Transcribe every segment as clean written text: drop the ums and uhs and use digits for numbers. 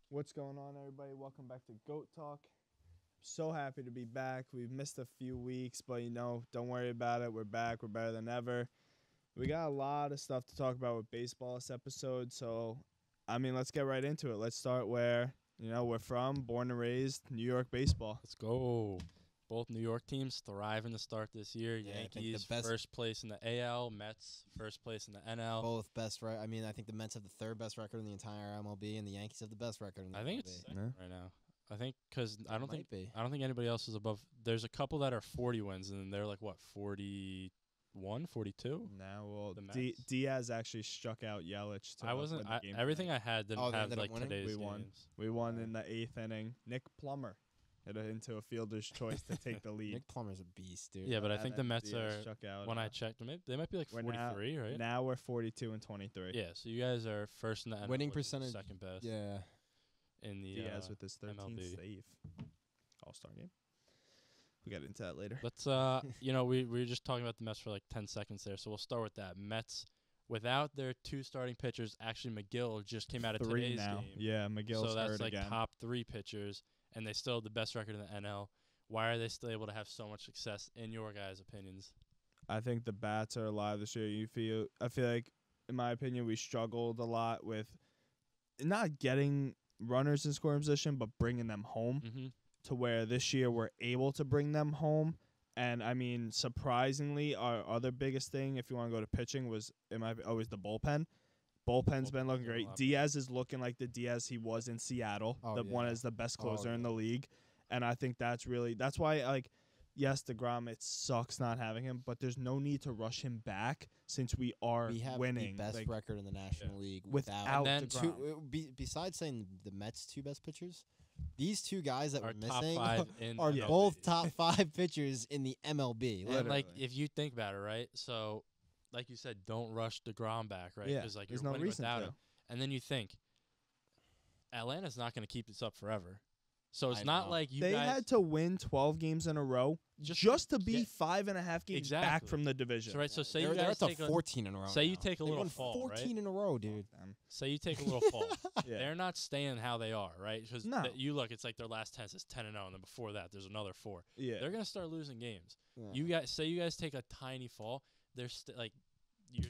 What's going on, everybody? Welcome back to Goat Talk. So happy to be back. We've missed a few weeks, but don't worry about it. We're back. We're better than ever. We got a lot of stuff to talk about with baseball this episode, so let's get right into it. Let's start where we're from, born and raised, New York baseball. Let's go. Both New York teams thriving to start this year. Yeah, Yankees first place in the AL, Mets first place in the NL. Both best, right? I think the Mets have the third best record in the entire MLB, and the Yankees have the best record in the MLB. I think it's second right now. I think because I don't think anybody else is above. There's a couple that are 40 wins, and they're like what 41, 42. Now, The Mets? Diaz actually struck out Yelich. I wasn't. Everything I had didn't have like today's We won. games. We won in the 8th inning. Nick Plummer hit it into a fielder's choice to take the lead. Nick Plummer's a beast, dude. Yeah, but I think the Mets Diaz are. struck out, When I checked, they might be like 43, right? Now we're 42 and 23. Yeah, so you guys are first in the NL. Winning which is percentage, second best. Yeah. In the Diaz with his 13th MLB. save. All-Star game. We got into that later. Let's we were just talking about the Mets for like 10 seconds there, so we'll start with that. Mets without their two starting pitchers, actually McGill just came out of Three today's now. game. Yeah, McGill's so that's hurt like again. top 3 pitchers, and they still have the best record in the NL. Why are they still able to have so much success in your guys' opinions? I think the bats are alive this year. I feel like, in my opinion, we struggled a lot with not getting runners in scoring position, but bringing them home. Mm-hmm. To where this year we're able to bring them home. And, surprisingly, our other biggest thing, if you want to go to pitching, was always the bullpen. Bullpen's been looking great. Diaz is looking like the Diaz he was in Seattle. One is the best closer in the league. And I think that's why, yes, DeGrom, it sucks not having him, but there's no need to rush him back since we are winning. The best record in the National League without DeGrom. Besides saying the Mets' two best pitchers, these two guys that we're missing are MLB. both top 5 pitchers in the MLB. And, if you think about it, right? So, like you said, don't rush DeGrom back, right? Yeah, Because, there's you're no winning reason without to. him. And then you think, Atlanta's not going to keep this up forever. So it's I not know. like you They guys had to win 12 games in a row just to be 5.5 games back from the division. So, right, so say they're you guys at take 14 in a row. say you now. take a They little won fall, 14 right? in a row, dude. Say you take a little fall. Yeah. They're not staying how they are, right? Because No. you look, it's like their last 10 is 10-0, and then before that, there's another 4. Yeah. They're gonna start losing games. Yeah. You guys take a tiny fall. They're you're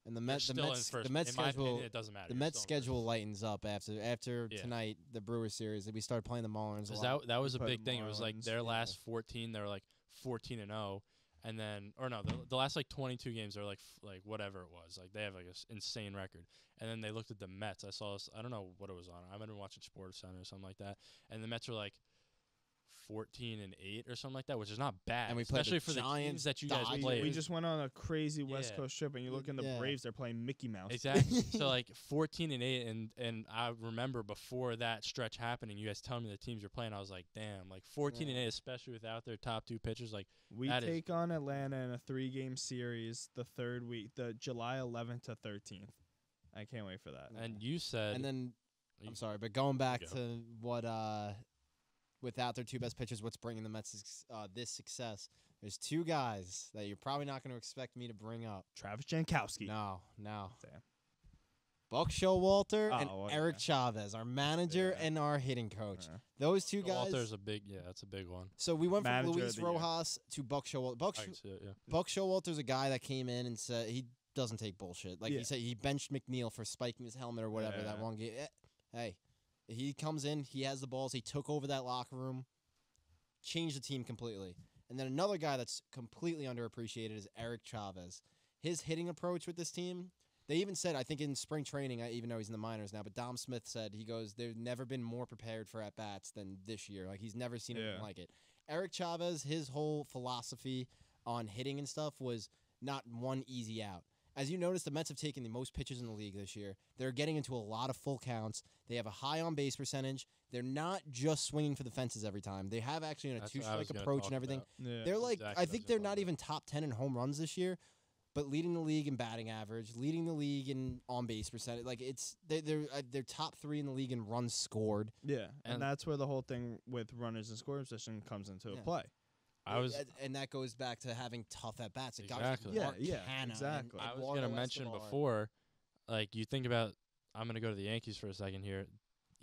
And the you're Mets, still in first. the Mets in my schedule, opinion, it doesn't matter. the You're Mets still in schedule first. lightens up after Yeah. tonight, the Brewers series. We started playing the Marlins. Because that was a Play big the thing. It was like Marlins, their yeah. last 14, they were like 14-0, and then the last like 22 games they're like whatever it was. Like they have like an insane record. And then they looked at the Mets. I saw this. I don't know what it was on. I might have been watching Sports Center or something like that. And the Mets were like 14-8 or something like that, which is not bad. And we played especially the for the teams Giants, that you guys Dodgers. played. We just went on a crazy West Yeah. Coast trip, and you look in the Yeah. Braves, they're playing Mickey Mouse. Exactly. So like 14-8, and I remember before that stretch happening, you guys telling me the teams you're playing, I was like, damn, like 14-8, especially without their top 2 pitchers, like We that is- take on Atlanta in a 3-game series the third week, the July 11th to 13th. I can't wait for that. And you said, And then, You- I'm sorry, but going back go. to what, without their two best pitchers, what's bringing the Mets this success? There's 2 guys that you're probably not going to expect me to bring up. Travis Jankowski. No. Damn. Buck Showalter and Oh, well, Eric yeah. Chavez, our manager Yeah. and our hitting coach. Yeah. Those 2 guys. Walter's that's a big one. So we went from Manager of Luis the year. Rojas to Buck Showalter. I can see it, yeah. Buck Showalter's a guy that came in and said he doesn't take bullshit. Like Yeah. he said, he benched McNeil for spiking his helmet or whatever that Yeah. one game. Hey, he comes in, he has the balls, he took over that locker room, changed the team completely. And then another guy that's completely underappreciated is Eric Chavez. His hitting approach with this team, they even said, I think in spring training, even though he's in the minors now, but Dom Smith said, he goes, they've never been more prepared for at-bats than this year. Like, he's never seen anything like it. Eric Chavez, his whole philosophy on hitting and stuff was not one easy out. As you notice, the Mets have taken the most pitches in the league this year. They're getting into a lot of full counts. They have a high on-base percentage. They're not just swinging for the fences every time. They have actually a That's what I two-strike was gonna approach talk and everything. about. Yeah. They're like, Exactly I what think I they're was not gonna even top 10 in home runs this year, but leading the league in batting average, leading the league in on-base percentage. Like they're top 3 in the league in runs scored. Yeah, and And- that's where the whole thing with runners in scoring position comes into Yeah. play. And that goes back to having tough at bats. Exactly. Exactly. I was going to mention before, like you think about, I'm going to go to the Yankees for a second here.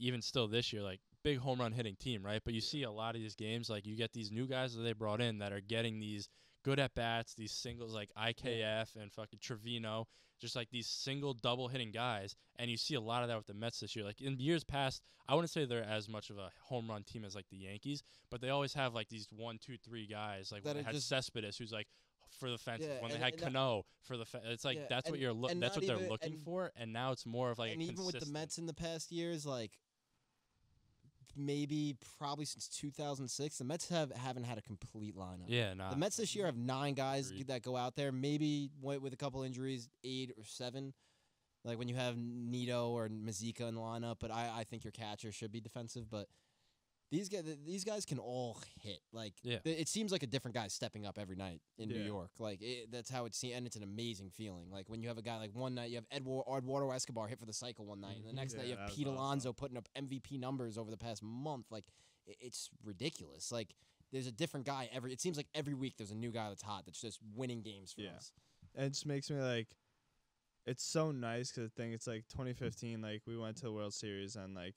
even still this year, like big home run hitting team, right? But you see a lot of these games, like you get these new guys that they brought in that are getting these good at bats, these singles like IKF and fucking Trevino, just like these single double hitting guys. And you see a lot of that with the Mets this year. Like in years past, I wouldn't say they're as much of a home run team as like the Yankees, but they always have like these 1, 2, 3 guys. Like when That they are had just Cespedes, who's like for the fences. Yeah, When they and- had and that- Cano for the it's like Yeah, that's what and- you're and that's not what they're even- looking and- for. And now it's more of like and a even with the consistent- Mets in the past years, like maybe probably since 2006, the Mets haven't had a complete lineup. Yeah, nah. The Mets this year have 9 guys Agreed. that go out there. Maybe with a couple injuries, 8 or 7. Like when you have Nito or Mazika in the lineup, but I think your catcher should be defensive. But these guys can all hit. Like Yeah. it seems like a different guy stepping up every night in New Yeah. York. Like that's how it seems, and it's an amazing feeling. Like when you have a guy like one night you have Eduardo Escobar hit for the cycle one night, and the next night you Yeah, have that Pete was Alonso awesome. putting up MVP numbers over the past month. Like it's ridiculous. Like there's a different guy it seems like every week there's a new guy that's hot that's just winning games for Yeah. us. And it just makes me like, it's so nice because I think it's like 2015. Like we went to the World Series and like,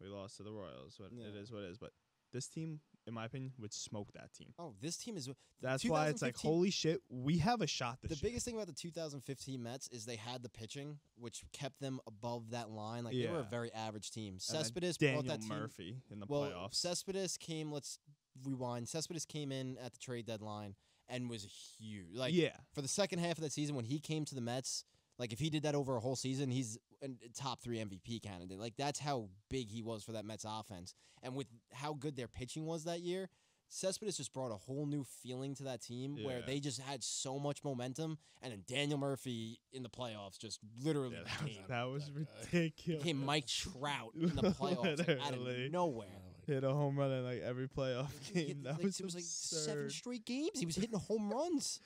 we lost to the Royals. But Yeah. it is what it is. But this team, in my opinion, would smoke that team. Oh, this team is That's why it's like, 2015 holy shit, we have a shot the this year. biggest thing about the 2015 Mets is they had the pitching, which kept them above that line. Like they were a Yeah. very average team. And then Cespedes brought Daniel that team. Murphy in the Well, playoffs. Cespedes came. Let's rewind. Cespedes came in at the trade deadline and was huge. Like yeah. for the second half of that season, when he came to the Mets, like if he did that over a whole season, he's a top 3 MVP candidate. Like that's how big he was for that Mets offense. And with how good their pitching was that year, Cespedes just brought a whole new feeling to that team where Yeah. they just had so much momentum. And then Daniel Murphy in the playoffs just literally Yeah, became, that was that guy. ridiculous. became Mike Trout in the playoffs like, out Literally. of nowhere. Hit a home run in like every playoff He game. hit, That like, was it was like 7 absurd. straight games. He was hitting home runs.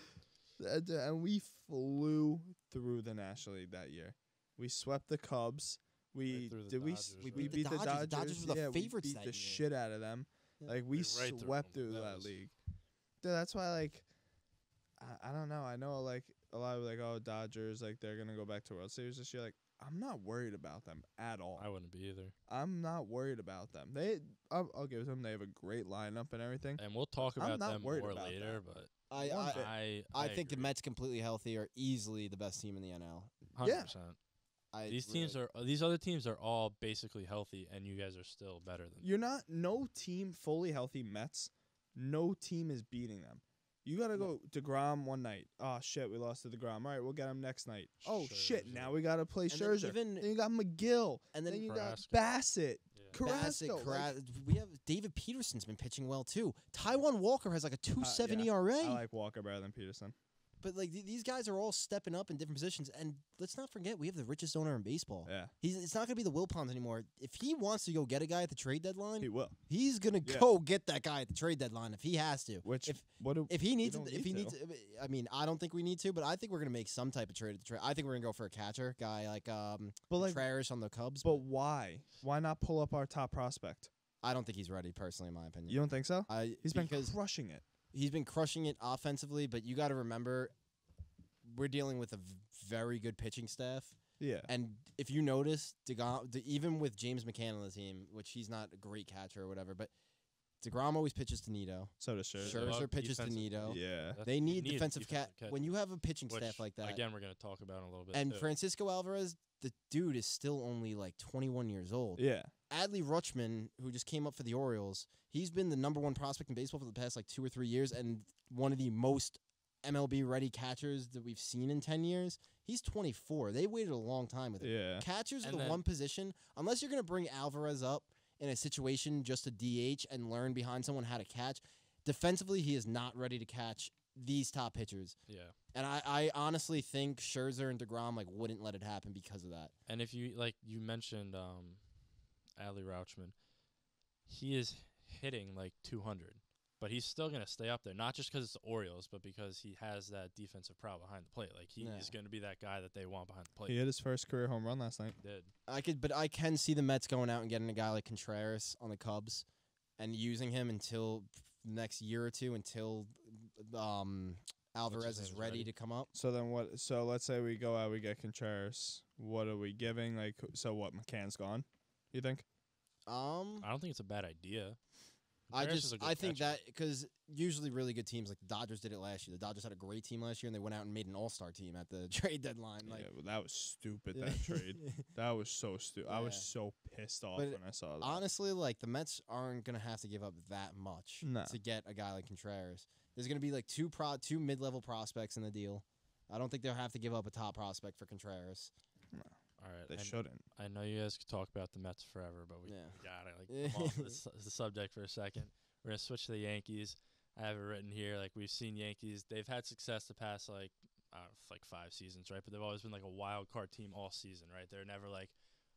And we flew through the National League that year. We swept the Cubs. We through the did we Dodgers, we right? beat the Dodgers. The Dodgers were the yeah, favorites we beat that the year. shit out of them. Yeah. Like we Right through swept them. through That that was- league. Dude, that's why like I don't know. I know like a lot of like Dodgers like they're gonna go back to World Series this year. Like I'm not worried about them at all. I wouldn't be either. I'm not worried about them. I'll give them. They have a great lineup and everything. And we'll talk I'm about not them worried more about later, that. but I One bit. I think the agree. Mets completely healthy are easily the best team in the NL. 100%. These really- teams are these other teams are all basically healthy, and you guys are still better than them. You're not. No team fully healthy Mets. No team is beating them. You gotta go DeGrom one night. Oh shit, we lost to DeGrom. All right, we'll get him next night. Oh shit, Scherzer. now we gotta play And then Scherzer. even- Then you got McGill. and Then then you Carrasco. got Bassett. Yeah. Bassett, Carrasco. like, we have David Peterson's been pitching well too. Taiwan Walker has like a 2.7 yeah. ERA. I like Walker better than Peterson. But like these guys are all stepping up in different positions, and let's not forget we have the richest owner in baseball. Yeah, It's not gonna be the Wilpons anymore. If he wants to go get a guy at the trade deadline, he will. he's gonna Yeah. go get that guy at the trade deadline if he has to. Which if what do, if he needs don't to, if he need needs, I mean, I don't think we need to, but I think we're gonna make some type of trade at the trade. I think we're gonna go for a catcher guy like but like, Contreras on the Cubs. but why? Why not pull up our top prospect? I don't think he's ready, personally, in my opinion. You don't think so? He's been because crushing it. he's been crushing it offensively, but you got to remember, we're dealing with a very good pitching staff. Yeah, And if you notice, even with James McCann on the team, which he's not a great catcher or whatever, but DeGrom always pitches to Nito. so does Scherzer. Sure. Scherzer pitches to defensive- Nito. Yeah, That's- They you need a defensive cat. catcher, When you have a pitching which, staff like that, Again, we're going to talk about in a little bit. and too. Francisco Alvarez, the dude is still only like 21 years old. yeah. Adley Rutschman, who just came up for the Orioles, he's been the #1 prospect in baseball for the past like 2 or 3 years, and one of the most MLB ready catchers that we've seen in 10 years. He's 24. They waited a long time with him. Yeah. Catchers are And the then- one position, unless you're going to bring Alvarez up in a situation just to DH and learn behind someone how to catch. Defensively, he is not ready to catch these top pitchers. Yeah. And I honestly think Scherzer and DeGrom like wouldn't let it happen because of that. And if you you mentioned Adley Rutschman, he is hitting like 200, but he's still gonna stay up there. Not just because it's the Orioles, but because he has that defensive prowess behind the plate. Like he Yeah. is gonna be that guy that they want behind the plate. He hit his first career home run last night. He did. I can see the Mets going out and getting a guy like Contreras on the Cubs and using him until next year or two until Alvarez is name's ready ready. to come up. So then what? So let's say we go out, we get Contreras. What are we giving? Like, so what? McCann's gone. You think? I don't think it's a bad idea. I Contreras is a good think catcher. that because usually really good teams like the Dodgers did it last year. The Dodgers had a great team last year, and they went out and made an all-star team at the trade deadline. Like, yeah, well, that was stupid. That trade. That was so stupid. I was Yeah. so pissed off But when I saw that. honestly, like the Mets aren't gonna have to give up that much No. to get a guy like Contreras. There's gonna be like two mid-level prospects in the deal. I don't think they'll have to give up a top prospect for Contreras. All right, They and shouldn't. I know you guys could talk about the Mets forever, but we Yeah. got it. Like, come off the subject for a second. We're gonna switch to the Yankees. I have it written here. Like, we've seen Yankees. They've had success the past like 5 seasons, right? But they've always been like a wild card team all season, right? They're never like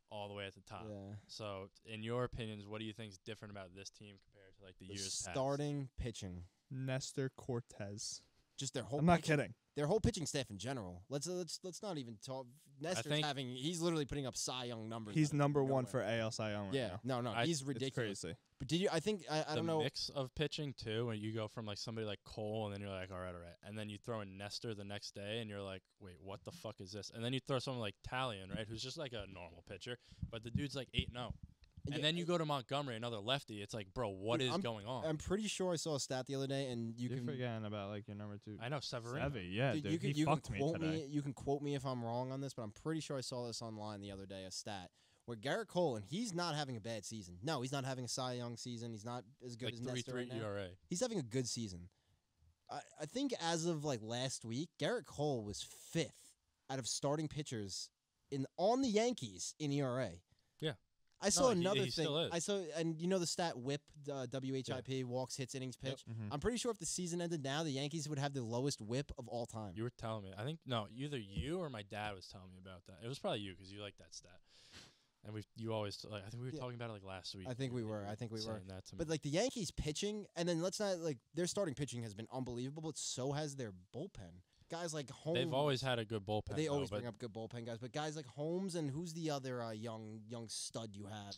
all the way at the top. Yeah. So, in your opinions, what do you think is different about this team compared to like the years past? Starting pitching, Nestor Cortez. just their whole. I'm not pitching- kidding. Their whole pitching staff in general. Let's not even talk. Nestor's think- he's literally putting up Cy Young numbers. He's that are number one nowhere. for AL Cy Young right Yeah, now. no, I- he's It's ridiculous. crazy. But did you? I think I the don't know. mix of pitching too, when you go from like somebody like Cole, and then you're like, all right, and then you throw in Nestor the next day, and you're like, wait, what the fuck is this? And then you throw someone like Talion, right, who's just like a normal pitcher, but the dude's like 8-0. Yeah, And then you go to Montgomery, another lefty. It's like, bro, what Dude, is going on? I'm pretty sure I saw a stat the other day, and you You're can. forgetting about like your number 2. I know Severino. Sevy, yeah, Dude, dude. you He can fucked me quote today. You can quote me if I'm wrong on this, but I'm pretty sure I saw this online the other day. A stat where Garrett Cole, and he's not having a bad season. No, he's not having a Cy Young season. He's not as good Like as Nestor 3.3 right now. ERA. He's having a good season. I think as of like last week, Garrett Cole was 5th out of starting pitchers on the Yankees in ERA. Yeah. I saw he another thing. still is. I saw, and you know the stat WHIP, WHIP, walks, hits, innings, pitch. Mhm. I'm pretty sure if the season ended now, the Yankees would have the lowest WHIP of all time. You were telling me. I think, no, either you or my dad was telling me about that. It was probably you because you like that stat. And you always, like, I think we were Yeah. talking about it like last week. I think we You were. I think we were. saying that to me. But like the Yankees pitching, and then let's not like their starting pitching has been unbelievable, but so has their bullpen. Guys like Holmes. They've always had a good bullpen. They though, always but bring up good bullpen guys, but guys like Holmes and who's the other young stud you have?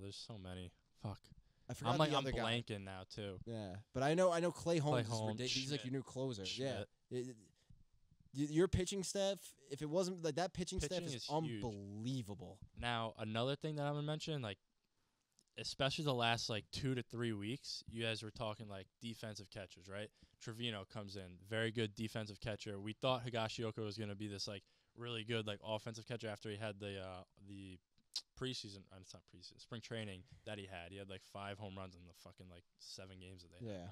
there's so many. Fuck. I forgot I'm the other guy. blanking now too. Yeah, but I know Clay Holmes is Holmes, ridiculous. He's like your Schmidt. new closer. Schmidt. Yeah. Your pitching staff, if it wasn't like that pitching staff Pitching is is huge. unbelievable. Now, another thing that I'm gonna mention, like, especially the last like 2 to 3 weeks, you guys were talking like defensive catchers, right? Trevino comes in, very good defensive catcher. We thought Higashioka was gonna be this like really good like offensive catcher after he had the preseason. It's not preseason, spring training that he had. He had like 5 home runs in the fucking like 7 games that they had. Yeah.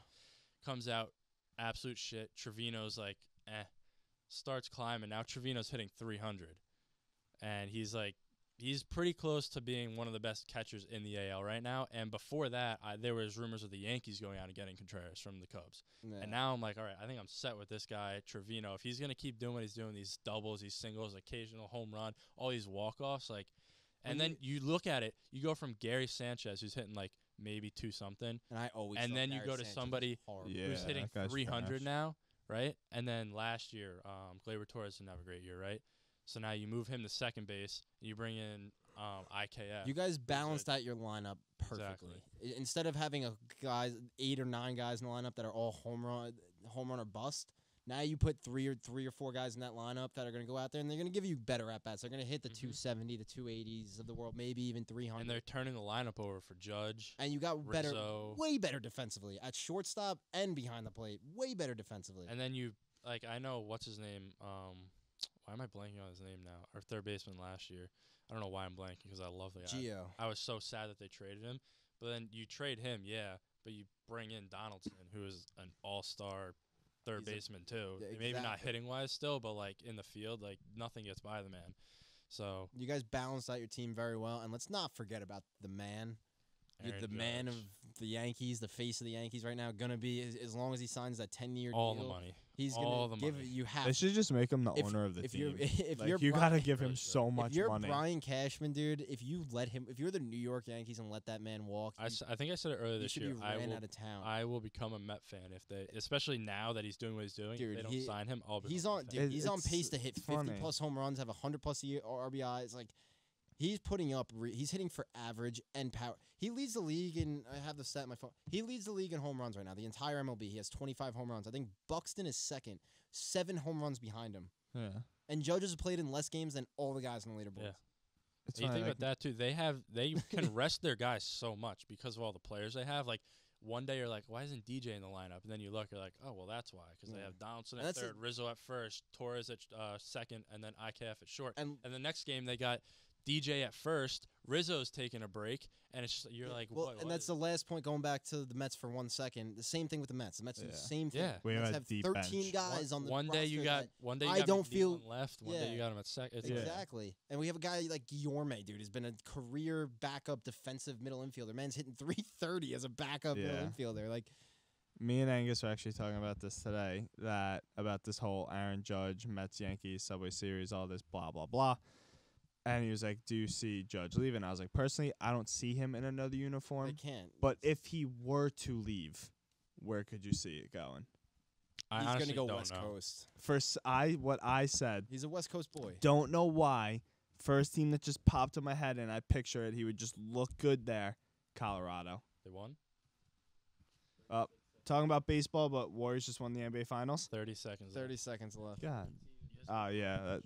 Comes out, absolute shit. Trevino's like, starts climbing. Now Trevino's hitting 300. And he's pretty close to being one of the best catchers in the AL right now. And before that, there was rumors of the Yankees going out and getting Contreras from the Cubs. Yeah. And now I'm like, all right, I think I'm set with this guy, Trevino. If he's going to keep doing what he's doing, these doubles, these singles, occasional home run, all these walk-offs, like, and then you look at it, you go from Gary Sanchez, who's hitting like maybe 2-something, And I always and thought then you Gary go to Sanchez was somebody horrible. Yeah. who's hitting that guy's 300 trash. now, right? And then last year, Gleyber Torres didn't have a great year, right? So now you move him to second base, and you bring in IKF. You guys balanced out your lineup perfectly. Instead of having 8 or 9 guys in the lineup that are all home run or bust. Now you put three or 4 guys in that lineup that are going to go out there and they're going to give you better at bats. They're going to hit the 270, the 280s of the world, maybe even 300. and they're turning the lineup over for Judge. And you got Rizzo. way better defensively at shortstop and behind the plate. Way better defensively. And then you, like, I know, what's his name? Why am I blanking on his name now? Our third baseman last year. I don't know why I'm blanking because I love the guy. Gio. I was so sad that they traded him. But then you trade him, yeah, but you bring in Donaldson, who is an all-star third He's a- baseman too. Yeah, Maybe not exactly. hitting-wise still, but, like, in the field, like, nothing gets by the man. So You guys balanced out your team very well. And let's not forget about the man. Aaron The man of Judge, the Yankees, the face of the Yankees right now, going to be, as long as he signs that 10-year all deal, the money. he's all going the to give money. you half. They should just make him the If- owner of the if team. you're if Like, you're you Brian, gotta give him Really so should. much if you're money. Brian Cashman, dude, if you're the New York Yankees and let that man walk, I think I said it earlier you this should year. be I ran will, out of town. I will become a Met fan if they, especially now that he's doing what he's doing. Dude, if they don't he- sign him, I'll be. He's on. Dude, It- he's on it's pace to hit 50 funny. plus home runs, have 100 plus RBIs. Like he's putting up. He's hitting for average and power. He leads the league in. I have the stat on my phone. He leads the league in home runs right now. The entire MLB. He has 25 home runs. I think Buxton is second, 7 home runs behind him. Yeah. And Judge has played in less games than all the guys on the leaderboard. Yeah. It's You funny, think like, about that too. They can rest their guys so much because of all the players they have. Like one day you're like, why isn't DJ in the lineup? And then you look, you're like, oh well, that's why, because they have Donaldson at third, Rizzo at first, Torres at second, and then IKF at short. And the next game they got DJ at first, Rizzo's taking a break, and it's just you're like, well, what? And that's the last point. Going back to the Mets for 1 second, the same thing with the Mets. The Mets do the same thing. Yeah. We Mets have have deep 13 bench. guys on the one day you got I don't feel- McNeil left. One day you got him at second. Exactly. And we have a guy like Guillorme, dude, who's been a career backup defensive middle infielder. Man's hitting 330 as a backup middle infielder. Like, me and Angus were actually talking about this today, about this whole Aaron Judge, Mets, Yankees, Subway Series, all this blah, blah, blah. And he was like, do you see Judge leaving? I was like, personally, I don't see him in another uniform. they can't. But if he were to leave, where could you see it going? I He's going to honestly go don't West know. Coast. What I said, He's a West Coast boy. don't know why. First team that just popped in my head, and I picture it, he would just look good there. Colorado. They won. Talking about baseball, but Warriors just won the NBA Finals. 30 seconds. 30 seconds left. God. Oh, yeah.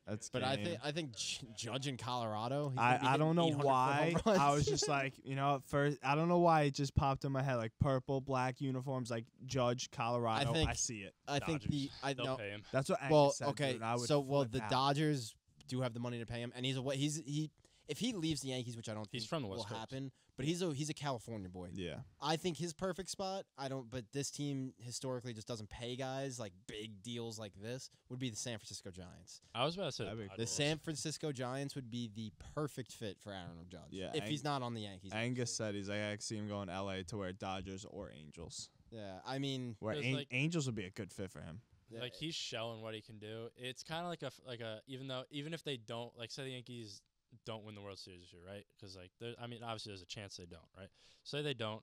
That's But game. I think Judge in Colorado. He's I don't know 800 for why. home I runs. was just like, at first, I don't know why it just popped in my head, like purple, black uniforms, like Judge, Colorado. I see it. I think Dodgers. They'll no. pay him. That's what Angus Well, said, okay. dude, and I would So flip the out. Dodgers do have the money to pay him, and if he leaves the Yankees, which I don't He's think from the will West Coast. happen, but he's a California boy. Yeah. I think his perfect spot. But this team historically just doesn't pay guys like big deals like this. Would be the San Francisco Giants. I was about to say That'd be the cool. The Padres. San Francisco Giants would be the perfect fit for Aaron Judge. Yeah, if he's not on the Yankees. Angus said he's like, I can see him going L.A. to where Dodgers or Angels. Yeah, I mean, Where Because, like- Angels would be a good fit for him. Like he's showing what he can do. It's kind of like a even if they don't, like, say the Yankees don't win the World Series this year, right? Because obviously there's a chance they don't, right? Say they don't,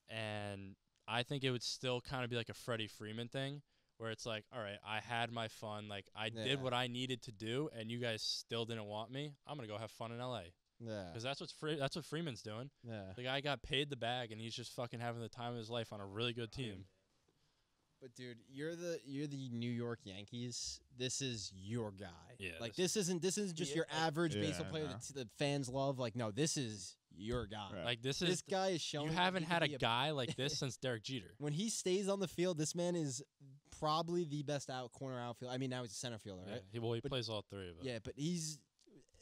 and I think it would still kind of be like a Freddie Freeman thing, where it's like, all right, I had my fun, like I did what I needed to do, and you guys still didn't want me. I'm gonna go have fun in L.A. yeah, Because that's what Freeman's doing. yeah. The guy got paid the bag, and he's just fucking having the time of his life on a really good team. But dude, you're the New York Yankees. This is your guy. Yeah, like this isn't just your average Yeah, baseball player no. that fans love. Like, no, this is your guy. Right. Like this This is guy is showing. you that haven't he had could a be guy like this since Derek Jeter. When he stays on the field, this man is probably the best corner outfielder. I mean, now he's a center fielder, right? He But- plays all three of them. Yeah, but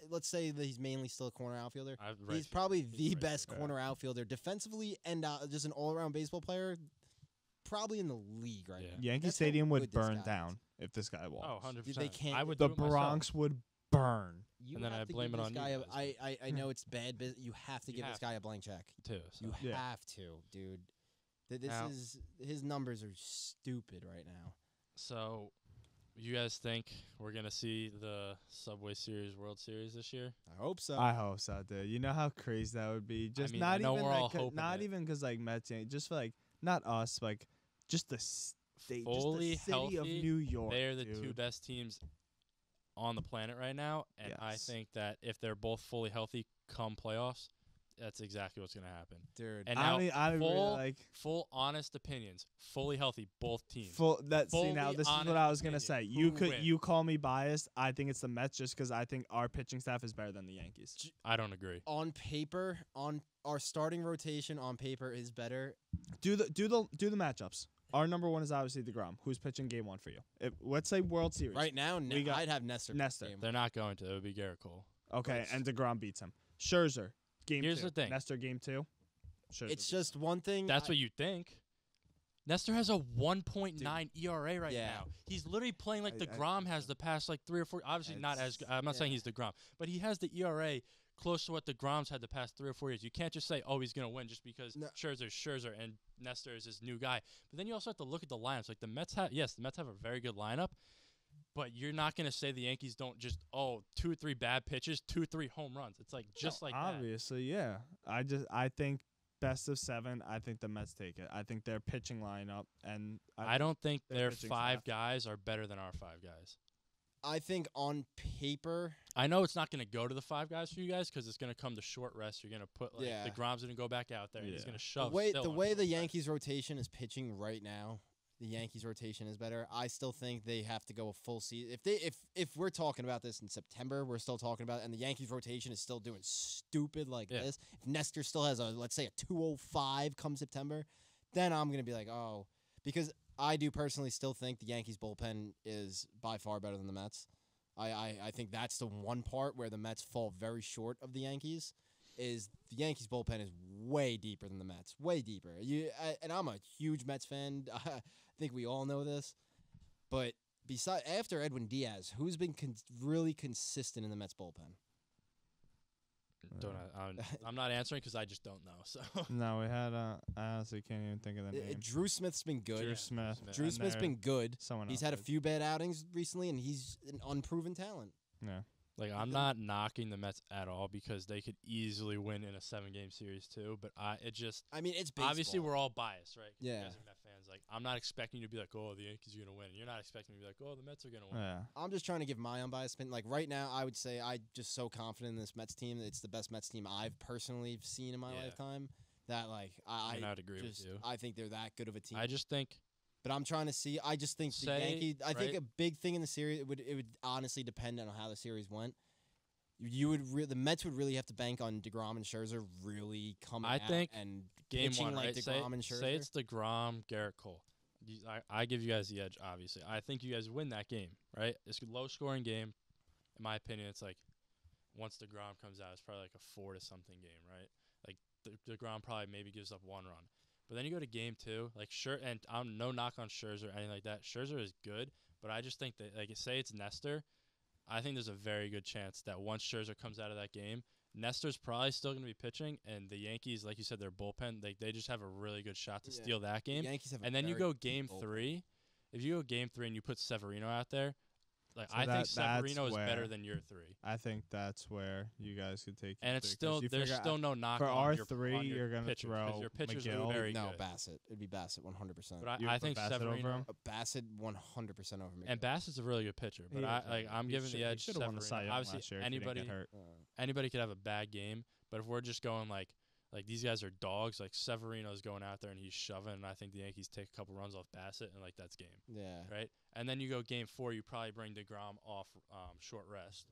let's say that he's mainly still a corner outfielder. Right He's probably he's the right best field. corner outfielder defensively and just an all-around baseball player, probably in the league right Yeah. now. Yankee That's how Stadium would good this burn guy is. down if this guy walks. Oh, 100%. They can't- I would The do it myself. Bronx would burn. You And then have I to blame give it this on you guy guys. I know it's bad business. You have to You give have this guy a blank check. too. So. You Yeah. have to, dude. This Now- is his numbers are stupid right now. So, you guys think we're gonna see the Subway Series World Series this year? I hope so. I hope so, dude. You know how crazy that would be. Just mean, not I know even we're all like, hoping not it. even because like Mets, just for like not us, like just the state, Fully just the city of healthy, New York. They're the two dude. best teams on the planet right now, and I Yes. think that if they're both fully healthy come playoffs, that's exactly what's gonna happen. Dude. And I now, don't really full, like full honest opinions, fully healthy, both teams. full. That see now fully this is what honest I was gonna say. opinion. You Who could wins? you call me biased. I think it's the Mets just because I think our pitching staff is better than the Yankees. I don't agree. On paper, on our starting rotation on paper is better. Do the matchups. Our number one is obviously DeGrom, who's pitching game one for you. Let's say World Series. Right now, We got I'd have Nestor. Nestor. game. They're not going to. It would be Garrett Cole. Okay, Which- and DeGrom beats him. Scherzer, game Here's two. the thing. Nestor, game two. Scherzer It's beats just one thing. That's what you think. Nestor has a 1.9 ERA right Yeah. now. He's literally playing like I- DeGrom has the past like 3 or 4. Obviously not as good. I'm not saying he's DeGrom, but he has the ERA close to what DeGrom's had the past 3 or 4 years. You can't just say, oh, he's going to win just because No. Scherzer's Scherzer and Nestor is his new guy. But then you also have to look at the lineups. Like the Mets have a very good lineup, but you're not going to say the Yankees don't just, 2 or 3 bad pitches, 2 or 3 home runs. It's like just like that. Obviously, yeah. I think best of 7. I think the Mets take it. I think their pitching lineup and I don't think their their pitching 5 staff. guys are better than our 5 guys. I think on paper, I know it's not going to go to the 5 guys for you guys because it's going to come to short rest. You're going to put the Grom's going to go back out there. And he's Yeah. going to the shove. way still the on way short the rest. Yankees rotation is pitching right now, the Yankees rotation is better. I still think they have to go a full season. If we're talking about this in September, we're still talking about it, and the Yankees rotation is still doing stupid like this. If Nestor still has let's say a 205 come September, then I'm gonna be like, oh, because I do personally still think the Yankees bullpen is by far better than the Mets. I think that's the one part where the Mets fall very short of the Yankees. Is the Yankees bullpen is way deeper than the Mets, way deeper. And I'm a huge Mets fan. I think we all know this. But after Edwin Diaz, who's been really consistent in the Mets bullpen? I'm not answering because I just don't know. So No, we had. I honestly can't even think of the name. Drew Smith's been good. Drew Smith's been good. He's had a did. few bad outings recently, and he's an unproven talent. Yeah. like I'm not knocking the Mets at all because they could easily win in a 7-game series too. But it's baseball. Obviously we're all biased, right? Yeah. You guys are Met fans. Like I'm not expecting you to be like, oh, the Yankees are gonna win. You're not expecting me to be like, oh, the Mets are gonna win. Yeah. I'm just trying to give my unbiased opinion. Like right now, I would say I'm just so confident in this Mets team. It's the best Mets team I've personally seen in my lifetime. That like I'd agree with you. I think they're that good of a team. I just think. But I'm trying to see. I just think the Yankees. I think a big thing in the series. It would honestly depend on how the series went. The Mets would really have to bank on DeGrom and Scherzer really coming out and game pitching one, like right? DeGrom and Scherzer. Say it's DeGrom, Garrett Cole. I give you guys the edge, obviously. I think you guys win that game, right? It's a low-scoring game. In my opinion, it's like once DeGrom comes out, it's probably like a 4-something game, right? Like DeGrom probably maybe gives up one run. But then you go to game 2, like and I'm no knock on Scherzer or anything like that. Scherzer is good, but I just think that, like, say it's Nestor, I think there's a very good chance that once Scherzer comes out of that game, Nestor's probably still going to be pitching, and the Yankees, like you said, their bullpen, they just have a really good shot to steal that game. The Yankees have and then you go game 3. If you go game 3 and you put Severino out there, like I think Severino is better than your 3. I think that's where you guys could take. And it's still there's still no knock for on our your, 3. on your You're gonna pitchers, throw your pitchers McGill. are very No, good. Bassett. It'd be Bassett 100%. But You I put think Bassett over Severino him? Bassett 100% over McGill. and Bassett's a really good pitcher. But I'm giving the edge. Should have won the Cy Severino. Young Obviously, last year if he didn't get hurt. anybody could have a bad game. But if we're just going like these guys are dogs, like Severino's going out there and he's shoving, and I think the Yankees take a couple runs off Bassett, and like that's game. Yeah. Right? And then you go game 4, you probably bring DeGrom off short rest.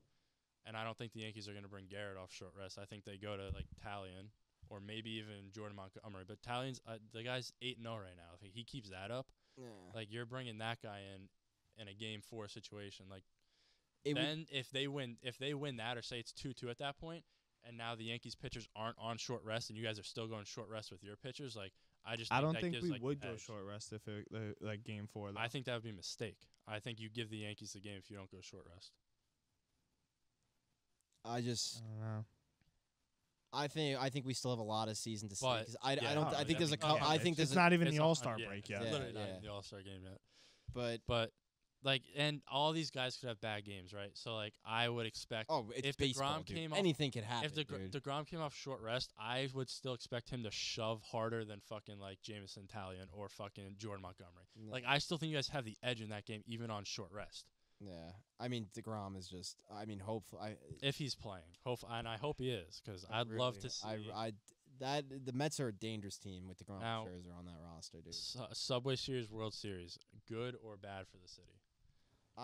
And I don't think the Yankees are going to bring Garrett off short rest. I think they go to like Talion or maybe even Jordan Montgomery. But Talion's the guy's 8-0 right now. If he keeps that up, like you're bringing that guy in a game 4 situation. Like if they win that, or say it's 2-2 at that point, and now the Yankees pitchers aren't on short rest, and you guys are still going short rest with your pitchers, like I don't think we like would go short rest if it like game 4. Though. I think that would be a mistake. I think you give the Yankees the game if you don't go short rest. I don't know. I think we still have a lot of season to see. But, I think there's a couple. I think there's it's not even the All-Star break yet. Literally not even the All-Star game yet. But like, and all these guys could have bad games, right? So like, I would expect. Oh, it's if baseball, DeGrom came off, anything could happen. If DeGrom came off short rest, I would still expect him to shove harder than fucking like Jameson Talion or fucking Jordan Montgomery. No. Like, I still think you guys have the edge in that game, even on short rest. Yeah, I mean DeGrom is just. I mean, hopefully, if he's playing, and I hope he is, because I'd love to see. The Mets are a dangerous team with DeGrom now, and Scherzer on that roster, dude. Subway Series, World Series, good or bad for the city?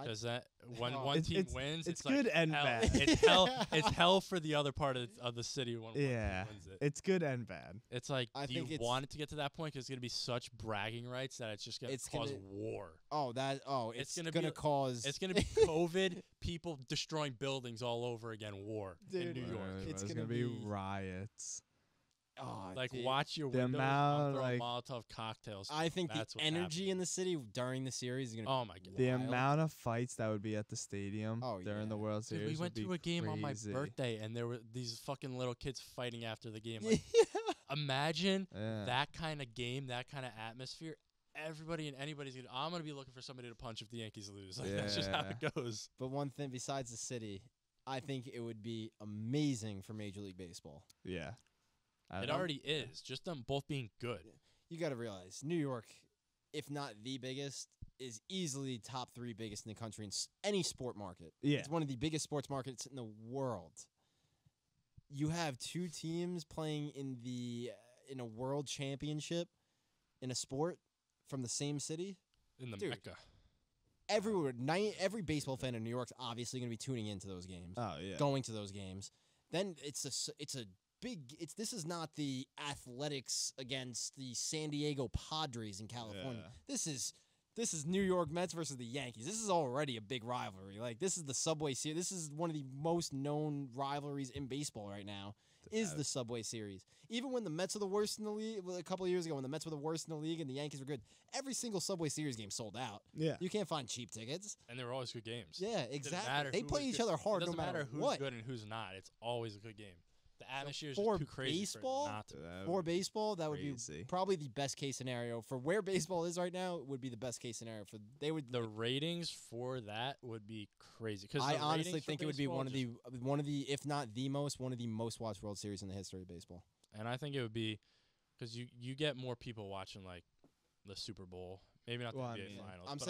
Because that when one team wins, it's good like and hell. bad. It's hell. It's hell for the other part of the city when one team wins it. It's good and bad. It's like, do you want it to get to that point? Because it's gonna be such bragging rights that it's just gonna cause war. It's gonna cause. It's gonna be COVID, people destroying buildings all over again, war in New York. It's gonna be riots. Oh, like dude. Watch your the windows. amount, Like Molotov cocktails. I think the energy in the city during the series is gonna. Oh my god! The amount of fights that would be at the stadium during the World Series. Dude, we went to a game on my birthday, and there were these fucking little kids fighting after the game. Like, imagine that kind of game, that kind of atmosphere. Everybody and anybody's gonna. I'm gonna be looking for somebody to punch if the Yankees lose. Like, that's just how it goes. But one thing besides the city, I think it would be amazing for Major League Baseball. Yeah. It already is. Just them both being good. You got to realize, New York, if not the biggest, is easily top 3 biggest in the country in any sport market. Yeah. It's one of the biggest sports markets in the world. You have 2 teams playing in a world championship in a sport from the same city. in the Dude. Mecca. Every baseball fan in New York's obviously going to be tuning into those games, Oh yeah. going to those games. Then it's a big. This is not the Athletics against the San Diego Padres in California. Yeah. This is New York Mets versus the Yankees. This is already a big rivalry. Like, this is the Subway Series. This is one of the most known rivalries in baseball right now. Is the Subway Series. Even when the Mets are the worst in the league, a couple of years ago when the Mets were the worst in the league and the Yankees were good, every single Subway Series game sold out. Yeah. You can't find cheap tickets. And they were always good games. Yeah, It doesn't exactly. matter They who play was each good. other hard It no doesn't matter who's what. good and who's not. It's always a good game. The atmosphere is for just too crazy baseball, for it not to. For baseball, that would be Crazy. probably the best case scenario. For where baseball is right now, it would be the best case scenario. For they would. The ratings for that would be crazy. Because I honestly think it would be one of the, if not the most, one of the most watched World Series in the history of baseball. And I think it would be because you get more people watching like the Super Bowl, maybe not the NBA Finals.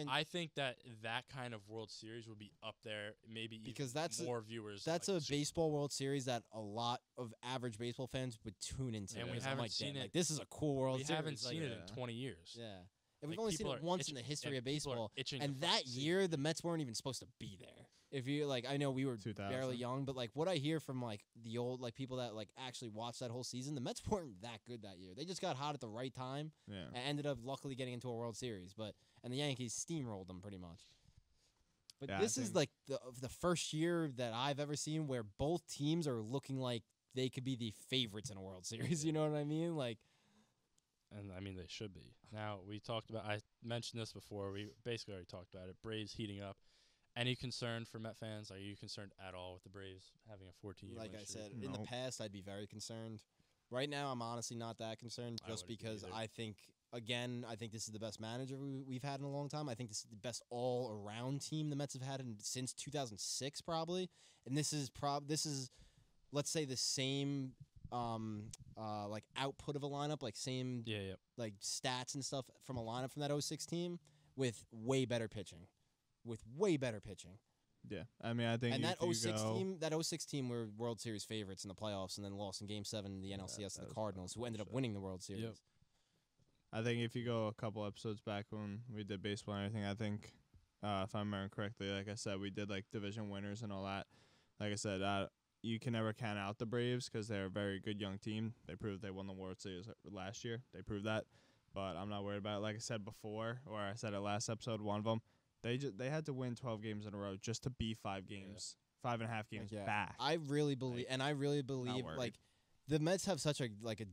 I think that kind of World Series would be up there, maybe because even more viewers. That's like a baseball World Series that a lot of average baseball fans would tune into. And we haven't seen it. Like, this is a cool World Series. We haven't seen it in 20 years. Yeah. And we've only seen it once in the history of baseball. And that see. year, the Mets weren't even supposed to be there. If you like, I know we were 2000. barely young, but like what I hear from like the old like people that like actually watched that whole season, the Mets weren't that good that year. They just got hot at the right time and ended up luckily getting into a World Series. And the Yankees steamrolled them pretty much. But this is like the first year that I've ever seen where both teams are looking like they could be the favorites in a World Series. You know what I mean? Like. And I mean, they should be. Now, I mentioned this before. We basically already talked about it. Braves heating up. Any concern for Met fans? Are you concerned at all with the Braves having a 14-year Like I streak? said, in the past, I'd be very concerned. Right now, I'm honestly not that concerned just because I think this is the best manager we've had in a long time. I think this is the best all-around team the Mets have had since 2006 probably. And this is, let's say, the same like output of a lineup, like same like stats and stuff from a lineup from that 06 team with way better pitching. Yeah, I mean, I think and that 06 team were World Series favorites in the playoffs and then lost in Game 7 in the NLCS to the Cardinals, who ended up winning the World Series. Yep. I think if you go a couple episodes back when we did baseball and everything, I think if I remember correctly, like I said, we did like division winners and all that. Like I said, you can never count out the Braves because they're a very good young team. They proved they won the World Series last year. They proved that, but I'm not worried about it. Like I said before, or I said it last episode, one of them. They had to win 12 games in a row just to be 5 and a half games back. I really believe, like the Mets have such a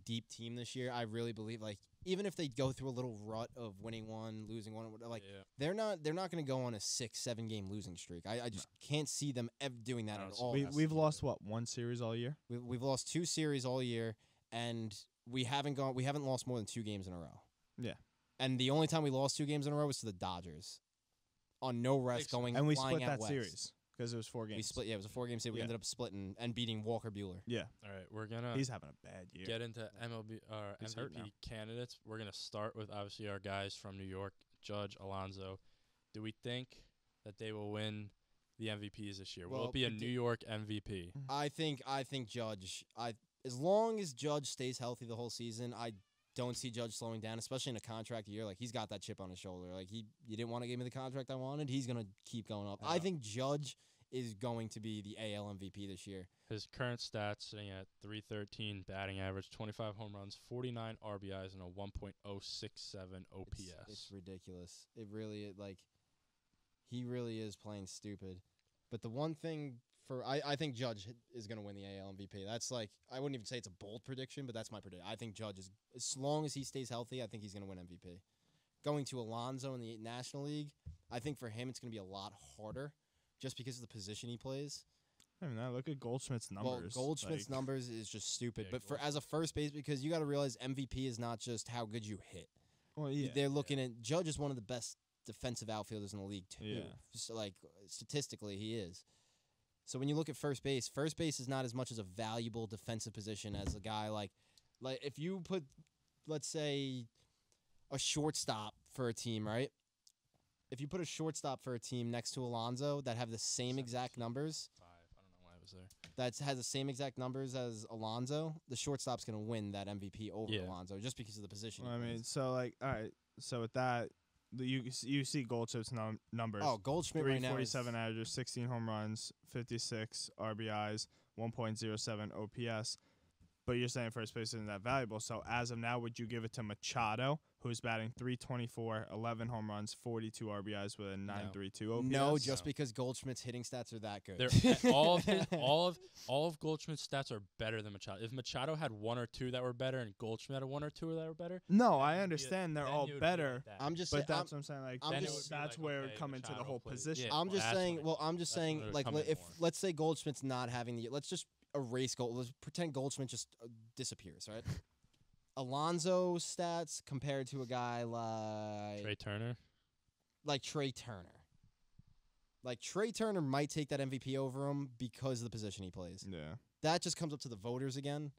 deep team this year. I really believe like even if they go through a little rut of winning one, losing one, like they're not going to go on a 6-7 game losing streak. I just can't see them ever doing that at all. We've lost one series all year. We've lost 2 series all year, and we haven't lost more than 2 games in a row. Yeah, and the only time we lost 2 games in a row was to the Dodgers. On no rest going and we flying split out that west. series because it was 4 games. We split. Yeah, it was a 4-game series. We ended up splitting and beating Walker Buehler. Yeah. All right, we're gonna. He's having a bad year. Get into MLB or MVP candidates. We're gonna start with obviously our guys from New York, Judge, Alonso. Do we think that they will win the MVPs this year? Will it be a New York MVP? I think Judge. As long as Judge stays healthy the whole season, I don't see Judge slowing down, especially in a contract year. Like, he's got that chip on his shoulder. Like, you didn't want to give me the contract I wanted. He's going to keep going up. I think Judge is going to be the AL MVP this year. His current stats sitting at .313 batting average, 25 home runs, 49 RBIs, and a 1.067 OPS. It's ridiculous. It really, he really is playing stupid. But the one thing I think Judge is going to win the AL MVP. That's I wouldn't even say it's a bold prediction, but that's my prediction. I think Judge is, as long as he stays healthy, I think he's going to win MVP. Going to Alonso in the National League, I think for him it's going to be a lot harder just because of the position he plays. I mean, look at Goldschmidt's numbers. Well, Goldschmidt's numbers is just stupid. But as a first base, because you got to realize MVP is not just how good you hit. Well, yeah. They're looking at Judge is one of the best defensive outfielders in the league too. Yeah. So, statistically, he is. So when you look at first base is not as much as a valuable defensive position as a guy like if you put, let's say, a shortstop for a team, right? If you put a shortstop for a team next to Alonso that have the same exact numbers, 5. I don't know why I was there. That has the same exact numbers as Alonso, the shortstop's going to win that MVP over Alonso just because of the position. Well, I mean, so all right. So with that, You see Goldschmidt's numbers. Oh, Goldschmidt right now is 347 averages, 16 home runs, 56 RBIs, 1.07 OPS. But you're saying first base isn't that valuable. So as of now, would you give it to Machado, who's batting 324, 11 home runs, 42 RBIs with a 9.32 OPS? No, just because Goldschmidt's hitting stats are that good. All of Goldschmidt's stats are better than Machado. If Machado had one or two that were better and Goldschmidt had one or two that were better, No, I understand they're all better. I'm just But saying, that's what I'm saying. Like, that's like, where okay, it come into the Machado whole plays. position. Yeah. I'm just that's saying. what Well, I'm just that's saying. when it Like, come in if more. let's say Goldschmidt's not having the, let's just erase Gold. Let's pretend Goldschmidt just disappears, right? Alonso stats compared to a guy Trey Turner. like Trey Turner. Like Trey Turner might take that MVP over him because of the position he plays. Yeah. That just comes up to the voters again.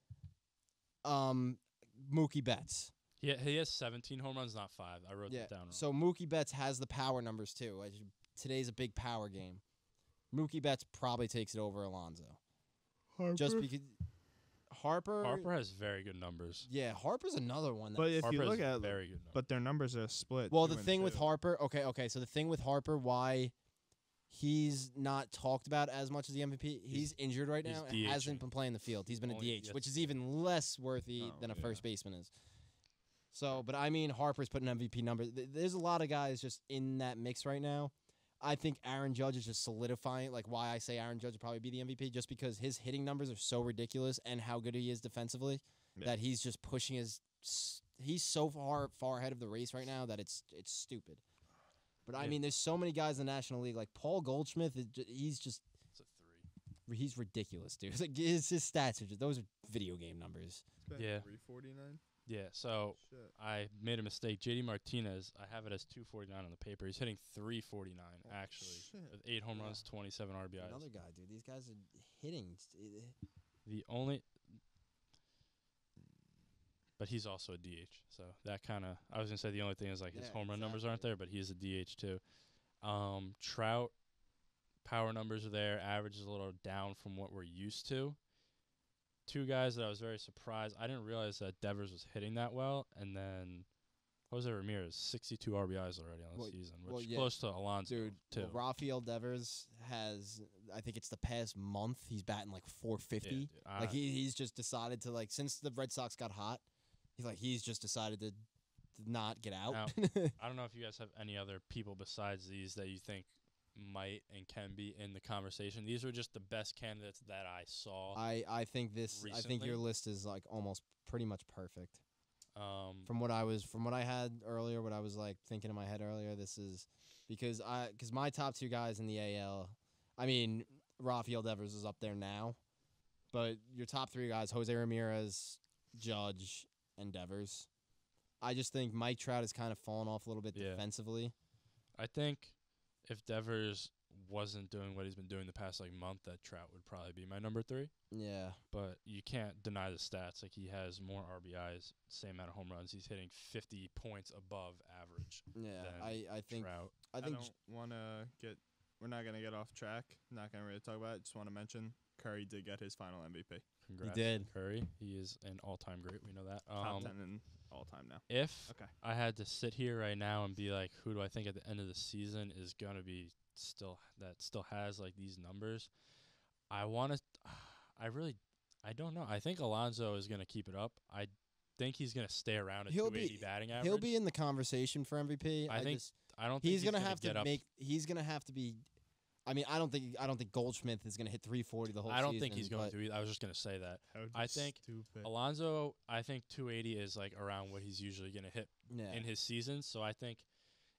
Mookie Betts. He has 17 home runs, not 5. I wrote that down wrong. So Mookie Betts has the power numbers too. Today's a big power game. Mookie Betts probably takes it over Alonso. Just because Harper has very good numbers. Yeah, Harper's another one. But if Harper you look has at very good numbers. but their numbers are split. well, 2 the and thing with 2. Harper, okay. So the thing with Harper, why he's not talked about as much as the MVP. He's injured right now and DHing. hasn't been playing the field. He's been Only- a DH, yes. which is even less worthy Oh, than a yeah. first baseman is. So, but I mean, Harper's putting MVP numbers. There's a lot of guys just in that mix right now. I think Aaron Judge is just solidifying, like why I say Aaron Judge would probably be the MVP, just because his hitting numbers are so ridiculous and how good he is defensively that he's just pushing his. He's so far ahead of the race right now that it's stupid. But I mean, there's so many guys in the National League, like Paul Goldschmidt. He's just It's a 3. he's ridiculous, dude. Like his stats are just those are video game numbers. Yeah. 349. Yeah, so Shit. I made a mistake. JD Martinez, I have it as 249 on the paper. He's hitting 349 actually shit. with 8 home Yeah. runs, 27 RBIs. Another guy, dude. These guys are hitting. The only, but he's also a DH, so that kind of. I was gonna say the only thing is like his Yeah, home run numbers aren't exactly. there, but he's a DH too. Trout, power numbers are there. Average is a little down from what we're used to. 2 guys that I was very surprised. I didn't realize that Devers was hitting that well, and then Jose Ramirez, 62 RBIs already on the Well, season, well, which yeah. close to Alonso Dude, too. well, Rafael Devers has, I think it's the past month, he's batting like 450. Yeah, dude. Like he's just decided to since the Red Sox got hot, he's just decided to not get out. Now, I don't know if you guys have any other people besides these that you think might and can be in the conversation. These were just the best candidates that I saw. I think Recently? your list is like almost pretty much perfect. Um, From what I had earlier, what I was like thinking in my head earlier, this is because my top 2 guys in the AL, I mean, Rafael Devers is up there now, but your top 3 guys, Jose Ramirez, Judge, and Devers. I just think Mike Trout has kind of fallen off a little bit Yeah. defensively. I think if Devers wasn't doing what he's been doing the past month, that Trout would probably be my number 3. Yeah. But you can't deny the stats. Like, he has more RBIs, same amount of home runs. He's hitting 50 points above average. Yeah. than I think Trout. I think don't want to get. We're not gonna get off track. Not gonna really talk about it. Just want to mention Curry did get his final MVP. Congrats did. to Curry. He is an all-time great. We know that. Top 10 in all time now. If Okay. I had to sit here right now and be like, who do I think at the end of the season is gonna be still has these numbers? I don't know. I think Alonso is gonna keep it up. I think he's gonna stay around at He'll 280 be- batting average. he'll be in the conversation for MVP. I think just, I don't think he's gonna gonna have get to up. make. He's gonna have to be. I mean, I don't think Goldschmidt is gonna hit 340 the whole I don't season. think he's going but to either. I was just gonna say that. That would be I think stupid. Alonso, I think 280 is around what he's usually gonna hit Yeah. in his season. So I think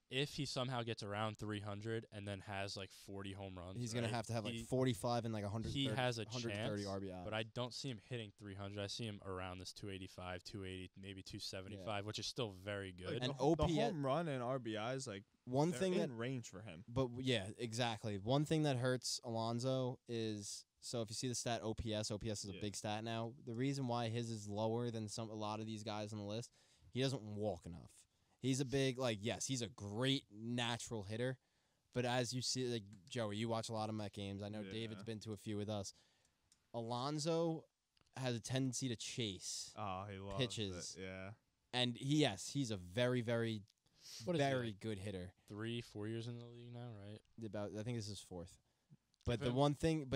if he somehow gets around 300 and then has 40 home runs, He's gonna right, have to have he- 45 and 130. he has a 130 chance, RBI. But I don't see him hitting 300. I see him around this 285, 280, maybe 275, which is still very good. And the OPS home run and RBIs one they're thing in that, range for him. but yeah, exactly. One thing that hurts Alonso is so if you see the stat OPS is a Yeah. big stat now. The reason why his is lower than a lot of these guys on the list, he doesn't walk enough. He's a big yes, he's a great natural hitter, but as you see, Joey, you watch a lot of Met games. I know Yeah. David's been to a few with us. Alonso has a tendency to chase, Oh, he loves Pitches. it. Yeah. and he's a very, very What is he, very like, good hitter. 3-4 years in the league now, right? I think this is fourth. But Give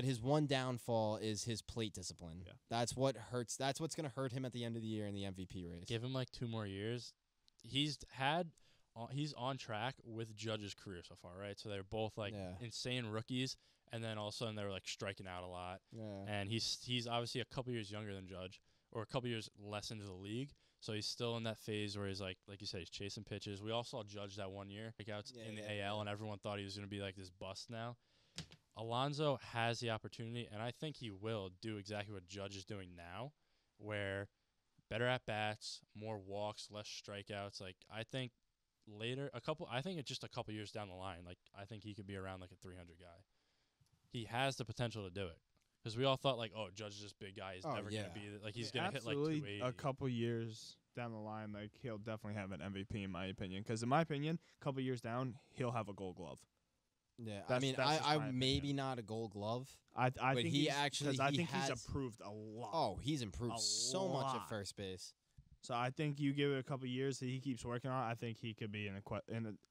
his one downfall is his plate discipline. Yeah. That's what hurts. That's what's going to hurt him at the end of the year in the MVP race. Give him like 2 more years. He's on track with Judge's career so far, right? So they're both like insane rookies, and then all of a sudden they were like striking out a lot. Yeah. And he's obviously a couple years younger than Judge, or a couple years less into the league. So he's still in that phase where he's like you said, he's chasing pitches. We all saw Judge that 1 year, breakouts in the AL, and everyone thought he was going to be like this bust now. Alonso has the opportunity, and I think he will do exactly what Judge is doing now, where better at bats, more walks, less strikeouts. Like I think it's just a couple years down the line. Like I think he could be around like a 300 guy. He has the potential to do it. Because we all thought, like, oh, Judge is this big guy. He's never going to be – like, he's going to hit, like, 280. A couple years down the line, like, he'll definitely have an MVP, in my opinion. Because in my opinion, a couple years down, he'll have a Gold Glove. Yeah, I maybe not a Gold Glove. I think he's improved a lot. Oh, he's improved so much at first base. So I think you give it a couple years that he keeps working on. I think he could be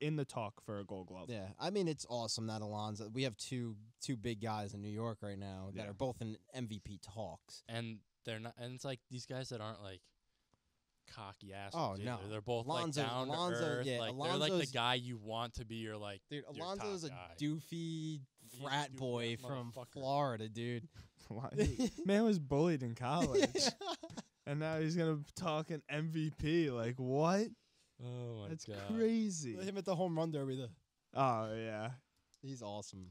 in the talk for a Gold Glove. Yeah, I mean it's awesome that Alonso. We have two big guys in New York right now that are both in MVP talks, and they're not. And it's like these guys that aren't like cocky assholes. Oh either. no, They're both Alonso, like down to earth. Yeah, like they're like the guy you want to be. Your like, dude. your Alonso's top a guy. doofy frat boy from Florida, dude. Man was bullied in college. And now he's going to talk an MVP. Like, what? Oh, my God. That's crazy. Him at the home run derby, though. Oh, yeah. He's awesome.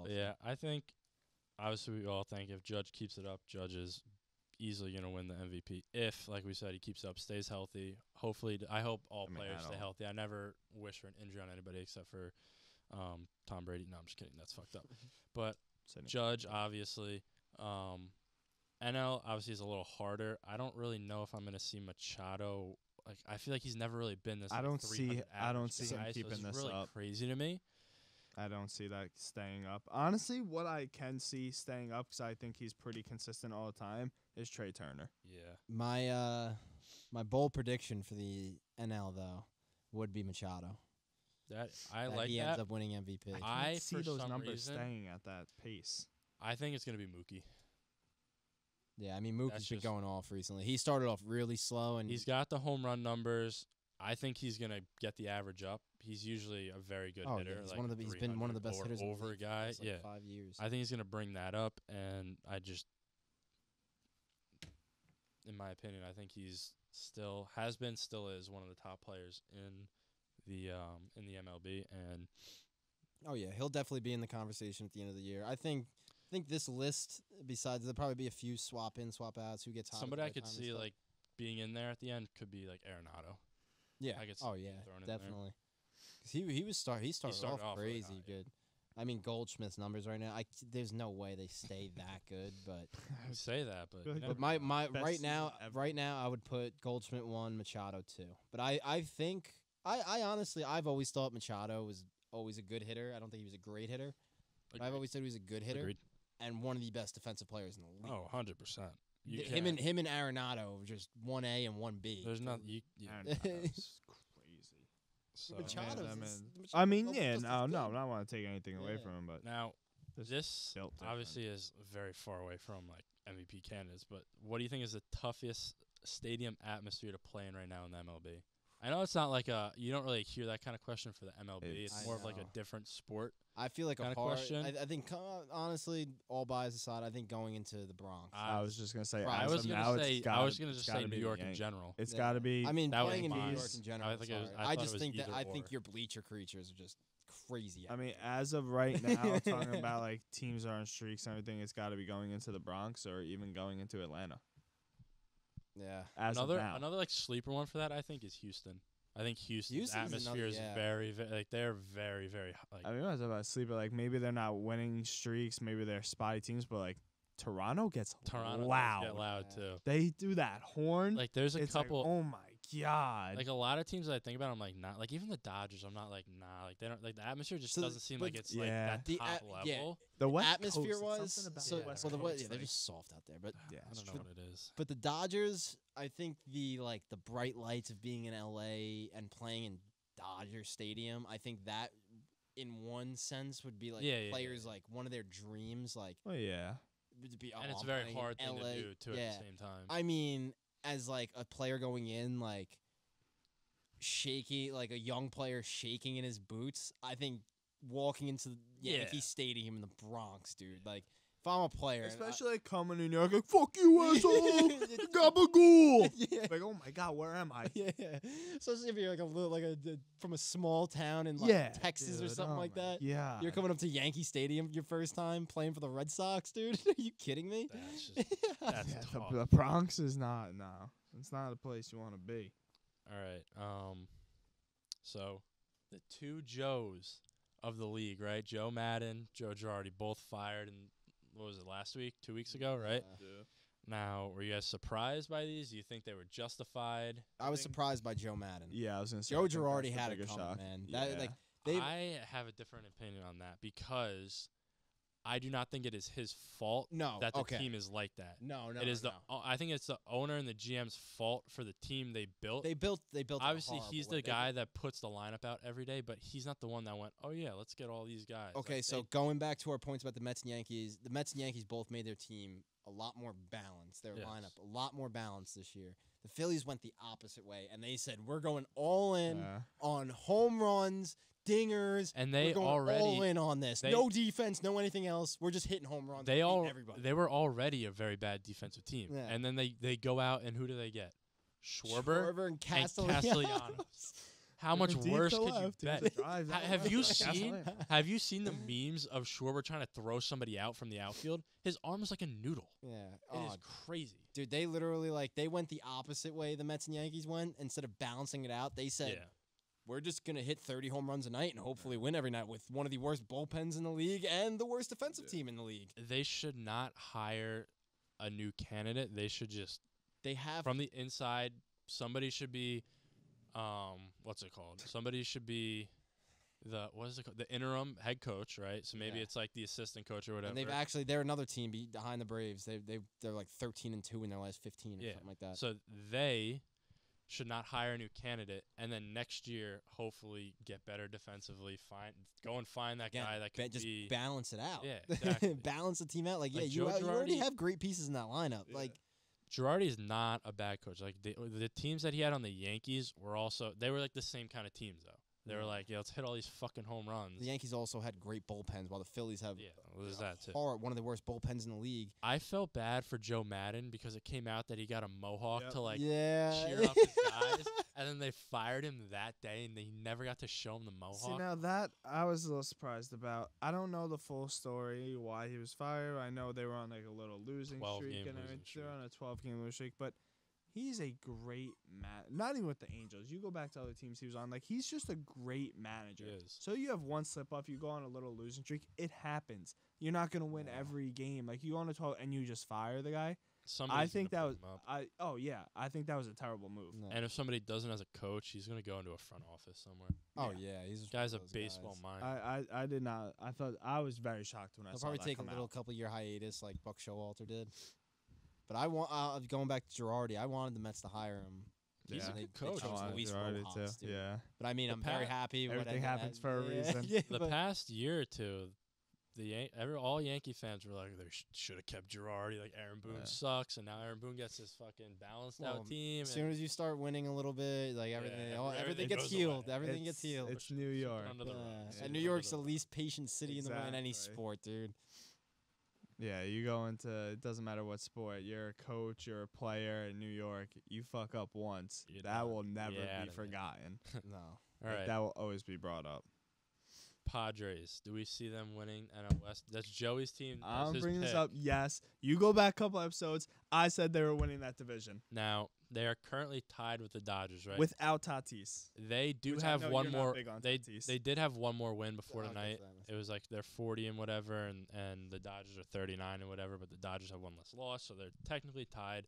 Yeah, I think, obviously, we all think if Judge keeps it up, Judge is easily going to win the MVP. If, like we said, he keeps it up, stays healthy. Hopefully, I hope all players stay healthy. I never wish for an injury on anybody except for Tom Brady. No, I'm just kidding. That's fucked up. But Judge, obviously. NL obviously is a little harder. I don't really know if I'm going to see Machado. Like I feel like he's never really been this. I don't see him keeping this really up. Crazy to me. I don't see that staying up. Honestly, what I can see staying up, because I think he's pretty consistent all the time, is Trey Turner. Yeah. My bold prediction for the NL though would be Machado. He ends up winning MVP. I see those numbers staying at that pace. I think it's going to be Mookie. Yeah, I mean Mookie's been going off recently. He started off really slow, and he's got the home run numbers. I think he's gonna get the average up. He's usually a very good hitter. Yeah, he's been one of the best hitters over a guy. For like 5 years. I think he's gonna bring that up, and in my opinion, I think he's still is one of the top players in the MLB. And he'll definitely be in the conversation at the end of the year. I think this list, besides there'll probably be a few swap in, swap outs, who gets hot. Somebody I could see like being in there at the end could be like Arenado. Yeah. I could definitely. Because he started off crazy good. I mean Goldschmidt's numbers right now. There's no way they stay that good, but I say that, but my right now I would put Goldschmidt 1, Machado 2. But I think I honestly I've always thought Machado was always a good hitter. I don't think he was a great hitter. But I've always said he was a good hitter. Agreed. And one of the best defensive players in the league. Oh, 100%. Him and Arenado are just 1A and 1B. There's not Arenado's crazy. So, I mean, no, I don't want to take anything away from him, but now this obviously is very far away from like MVP candidates. But what do you think is the toughest stadium atmosphere to play in right now in the MLB? I know it's not like you don't really hear that kind of question for the MLB. It's more of like a different sport. I feel like a hard question. I think honestly, all bias aside, I think going into the Bronx. I was just gonna say. I was gonna just say New York in general. It's got to be. I mean, playing in New fine. York in general. I just think your bleacher creatures are just crazy. I mean, as of right now, talking about like teams are on streaks and everything, it's got to be going into the Bronx or even going into Atlanta. Yeah. Another like sleeper one for that I think is Houston. I think Houston's atmosphere is very, very like they're very, very like. I mean, I was about sleeper. Like maybe they're not winning streaks, maybe they're spy teams, but like Toronto gets loud. Get loud too. They do that horn. Like there's a couple. Like, oh my god! Like a lot of teams that I think about, I'm like not like even the Dodgers. I'm not like nah. Like they don't like the atmosphere just doesn't seem like it's like that top level. Yeah. The West atmosphere Coast, they're just soft out there. But I don't know what it is. But the Dodgers, I think the bright lights of being in LA and playing in Dodger Stadium. I think that, in one sense, would be like players like one of their dreams. Like, Oh yeah. To be, And it's a I'm very playing hard in thing LA. to do too at the same time. I mean, as like a player going in, like shaking, like a young player shaking in his boots. I think walking into the Yankee Stadium in the Bronx, dude. Like, if I'm a player, especially like coming in here, like fuck you, asshole, gabagool. Like, oh my god, where am I? Yeah, especially if you're like a little, from a small town in like Texas or something like that. Yeah, you're coming up to Yankee Stadium your first time playing for the Red Sox, dude. Are you kidding me? That's tough. The Bronx is not. No, it's not a place you want to be. All right. So the two Joes of the league, right? Joe Madden, Joe Girardi, both fired in, what was it, last week, 2 weeks ago, right? Yeah. Now, were you guys surprised by these? Do you think they were justified? I was surprised by Joe Madden. Yeah, I was gonna say Joe Girardi had it coming, shock. man. Yeah. I have a different opinion on that because I do not think it is his fault that the team is like that. No. It is I think it's the owner and the GM's fault for the team they built. They built. Obviously, he's the guy that puts the lineup out every day, but he's not the one that went, "Oh yeah, let's get all these guys." Okay, so going back to our points about the Mets and Yankees both made their team a lot more balanced. Their lineup a lot more balanced this year. The Phillies went the opposite way, and they said, "We're going all in on home runs, dingers, and they we're going already all in on this. No defense, no anything else. We're just hitting home runs. Everybody. They were already a very bad defensive team, and then they go out and who do they get? Schwarber and Castellanos. How much worse could you bet? Have you seen the memes of Schwarber trying to throw somebody out from the outfield? His arm is like a noodle. Yeah, it is crazy, dude. They literally they went the opposite way the Mets and Yankees went. Instead of balancing it out, they said, we're just going to hit 30 home runs a night and hopefully win every night with one of the worst bullpens in the league and the worst defensive team in the league. They should not hire a new candidate. They should just from the inside, somebody should be what's it called? Somebody should be the interim head coach, right? So maybe it's like the assistant coach or whatever. And they're another team behind the Braves. They're like 13-2 in their last 15 or something like that. So they should not hire a new candidate, and then next year hopefully get better defensively. Go and find that guy that can just balance it out. Yeah, exactly. Balance the team out. You already have great pieces in that lineup. Yeah. Girardi is not a bad coach. Like the teams that he had on the Yankees were like the same kind of teams though. They were like, let's hit all these fucking home runs. The Yankees also had great bullpens, while the Phillies have there's that too. One of the worst bullpens in the league. I felt bad for Joe Madden because it came out that he got a mohawk to cheer up his guys, and then they fired him that day, and they never got to show him the mohawk. See, now that I was a little surprised about. I don't know the full story why he was fired. I know they were on like a little losing streak, and they're on a 12-game losing streak, but. He's a great not even with the Angels. You go back to other teams he was on. Like, he's just a great manager. So you have one slip-up. You go on a little losing streak. It happens. You're not going to win every game. Like, you go on a 12 and you just fire the guy. I think that was I think that was a terrible move. No. And if somebody doesn't as a coach, he's going to go into a front office somewhere. Oh, yeah. He's guy's a baseball mind. I did not. I was very shocked when I saw that. He'll probably take a little couple-year hiatus like Buck Showalter did. But going back to Girardi, I wanted the Mets to hire him. He's a good coach. Yeah. But I mean, I'm very happy. Everything happens for a reason. The past year or two, all Yankee fans were like, they should have kept Girardi. Like, Aaron Boone sucks, and now Aaron Boone gets this fucking balanced out team. As soon as you start winning a little bit, like everything gets healed. Everything gets healed. It's New York. And New York's the least patient city in any sport, dude. Yeah, you go into, it doesn't matter what sport, you're a coach, you're a player in New York, you fuck up once, that will never be forgotten. No. All right. That will always be brought up. Padres, do we see them winning NL West? That's Joey's team. I'm bringing this up. Yes. You go back a couple episodes, I said they were winning that division. Now, they are currently tied with the Dodgers, right? Without Tatis. They do have one more. They did have one more win before tonight. It was like they're 40 and whatever, and the Dodgers are 39 and whatever, but the Dodgers have one less loss, so they're technically tied.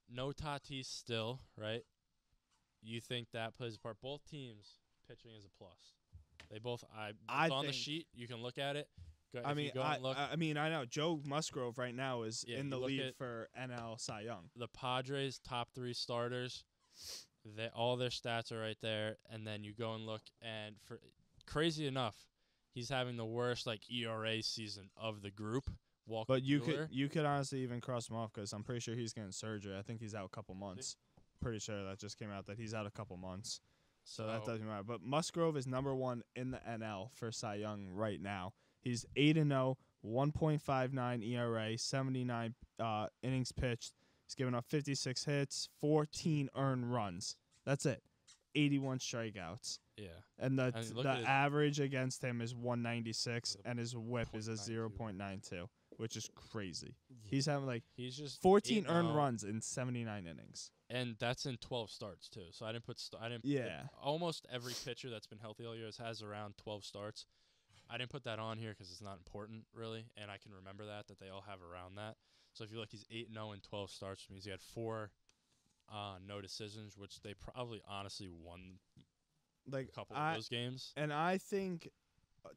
No Tatis still, right? You think that plays a part? Both teams pitching is a plus. They both. It's on the sheet. You can look at it. I know Joe Musgrove right now is in the lead for NL Cy Young. The Padres' top 3 starters, All their stats are right there, and then you go and look, and for crazy enough, he's having the worst like ERA season of the group. Walker But you Buehler. could honestly even cross him off because I'm pretty sure he's getting surgery. I think he's out a couple months. Pretty sure that just came out that he's out a couple months. So that doesn't matter. But Musgrove is number 1 in the NL for Cy Young right now. He's 8-0, 1.59 ERA, 79 innings pitched. He's given up 56 hits, 14 earned runs. That's it. 81 strikeouts. Yeah. And the look at his- average against him is 196, With a and his whip is a 0.92. 0.92, which is crazy. He's having like He's just 14 earned 8-0, runs in 79 innings. and that's in 12 starts too. So I didn't put Yeah. almost every pitcher that's been healthy all year has around 12 starts. I didn't put that on here because it's not important really, and I can remember that they all have around that. So if you look, he's 8-0 in 12 starts, which means he had 4 no decisions, which they probably honestly won Like a couple of those games. And I think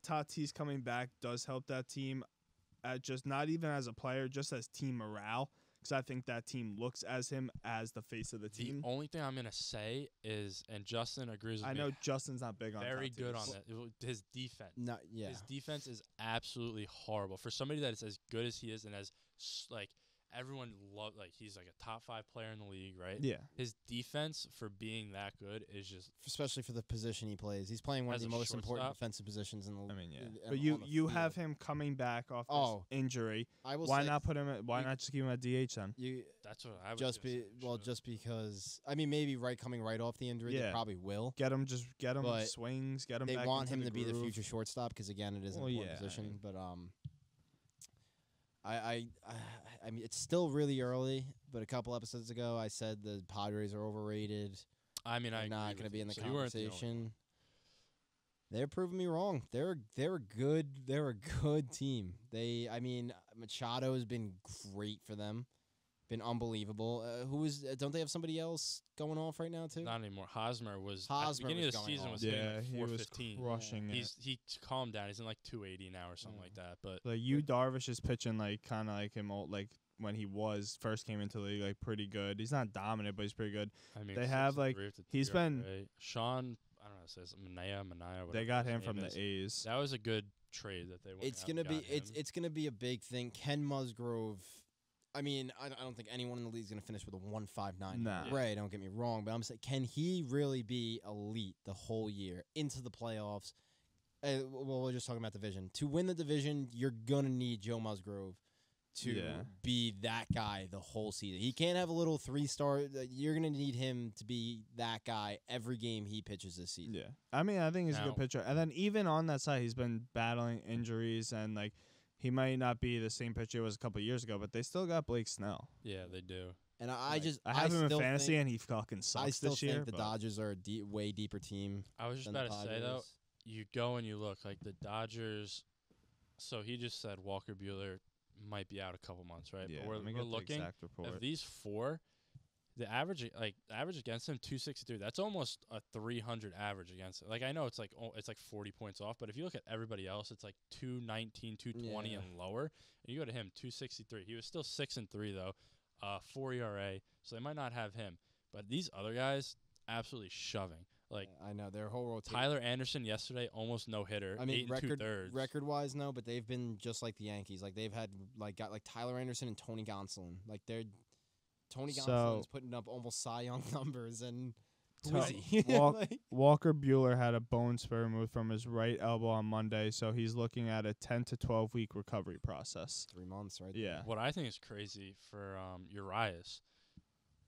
Tatis coming back does help that team, just not even as a player, just as team morale. Because I think that team looks as him as the face of the team. The only thing I'm gonna say is, and Justin agrees with I me. know Justin's not big on Very Tatis. good on that. His defense. No, yeah. His defense is absolutely horrible for somebody that is as good as he is, and as like everyone he's like a top 5 player in the league, right? Yeah. His defense for being that good is just Especially for the position he plays. He's playing one of As the a most important shortstop? defensive positions in the I league. mean, yeah. But you have him coming back off this injury. I will Why say not put him? Why not just keep him at DH then? that's what I was Just gonna say, should. just because I mean maybe coming right off the injury they Yeah. probably will. Get him But swings. Get him. They back want into him the to be the groove. future shortstop because again it is an Well, important yeah, I position. mean- But I mean it's still really early. But a couple episodes ago I said the Padres are overrated. I mean, They're I not going to be in the so you weren't the only conversation. They're proving me wrong. They're a good team. I mean Machado has been great for them. Been unbelievable. Don't they have somebody else going off right now too? Not anymore. Hosmer was at the Hosmer beginning was of the going season off. was hitting Yeah, like he was 415. crushing it. He calmed down. He's in like 280 now or something like that. But Like Darvish is pitching like kind of like him, like when he first came into the league, like pretty good. He's not dominant, but he's pretty good. I mean, They have, like, 6-3 with the he's ERA. been- Sean. I don't know. It says Mania. They got him his from name the is. A's. That was a good trade that they went. It's out and gonna be got him. it's gonna be a big thing. Ken Musgrove. I mean, I don't think anyone in the league is gonna finish with a 1.59. Nah. Right? Don't get me wrong, but I'm saying, can he really be elite the whole year into the playoffs? Well, we're just talking about division. To win the division, you're gonna need Joe Musgrove to Yeah. be that guy the whole season. He can't have a little 3-star. You're gonna need him to be that guy every game he pitches this season. Yeah, I mean, I think he's a Now- good pitcher. And then even on that side, he's been battling injuries, and like he might not be the same pitcher he was a couple years ago, but they still got Blake Snell. Yeah, they do. And I have him in still fantasy, think- and he fucking sucks I still this think year. the but Dodgers are a way deeper team. I was just than the about to say though, Padres. you go and you look like the Dodgers. So he just said Walker Buehler might be out a couple months, right? Yeah, but we're let me get the looking exact report. of these 4. The average against him 263. That's almost a 300 average against it. Like I know it's like 40 points off, but if you look at everybody else, it's like 219, 220 Yeah. and lower. And you go to him 263. He was still 6-3 though, 4 ERA. So they might not have him, but these other guys absolutely shoving. Like I know their whole rotation. Tyler Anderson yesterday, almost no hitter. I mean, 8 2/3. record wise, no, but they've been just like the Yankees. Like they've had got Tyler Anderson and Tony Gonsolin. Like Tony So- Gonsolin's putting up almost Cy Young numbers, and who So, is he? Like- Walker Buehler had a bone spur removed from his right elbow on Monday, so he's looking at a 10 to 12 week recovery process. 3 months, right? Yeah. What I think is crazy for Urias,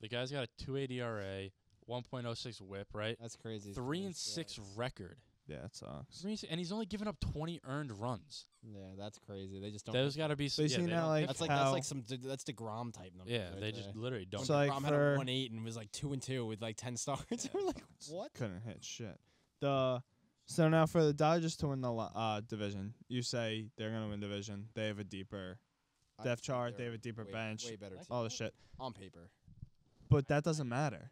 the guy's got a 2.80 ERA, 1.06 WHIP, right? That's crazy. 3-6 record. Yeah, it sucks. And he's only given up 20 earned runs. Yeah, that's crazy. They just don't. There's got to be. So you yeah, seen they that, don't like, hit That's for like it. how- that's DeGrom type number. Yeah, they just literally don't. So, like, DeGrom had for- a 1.8 and was like 2-2 with like 10 starts. We're like, what? Couldn't hit shit. So now for the Dodgers to win the division, you say they're gonna win division. They have a deeper I depth think chart. They they're have a deeper way- bench. Way better team All the shit. on paper. But that doesn't matter.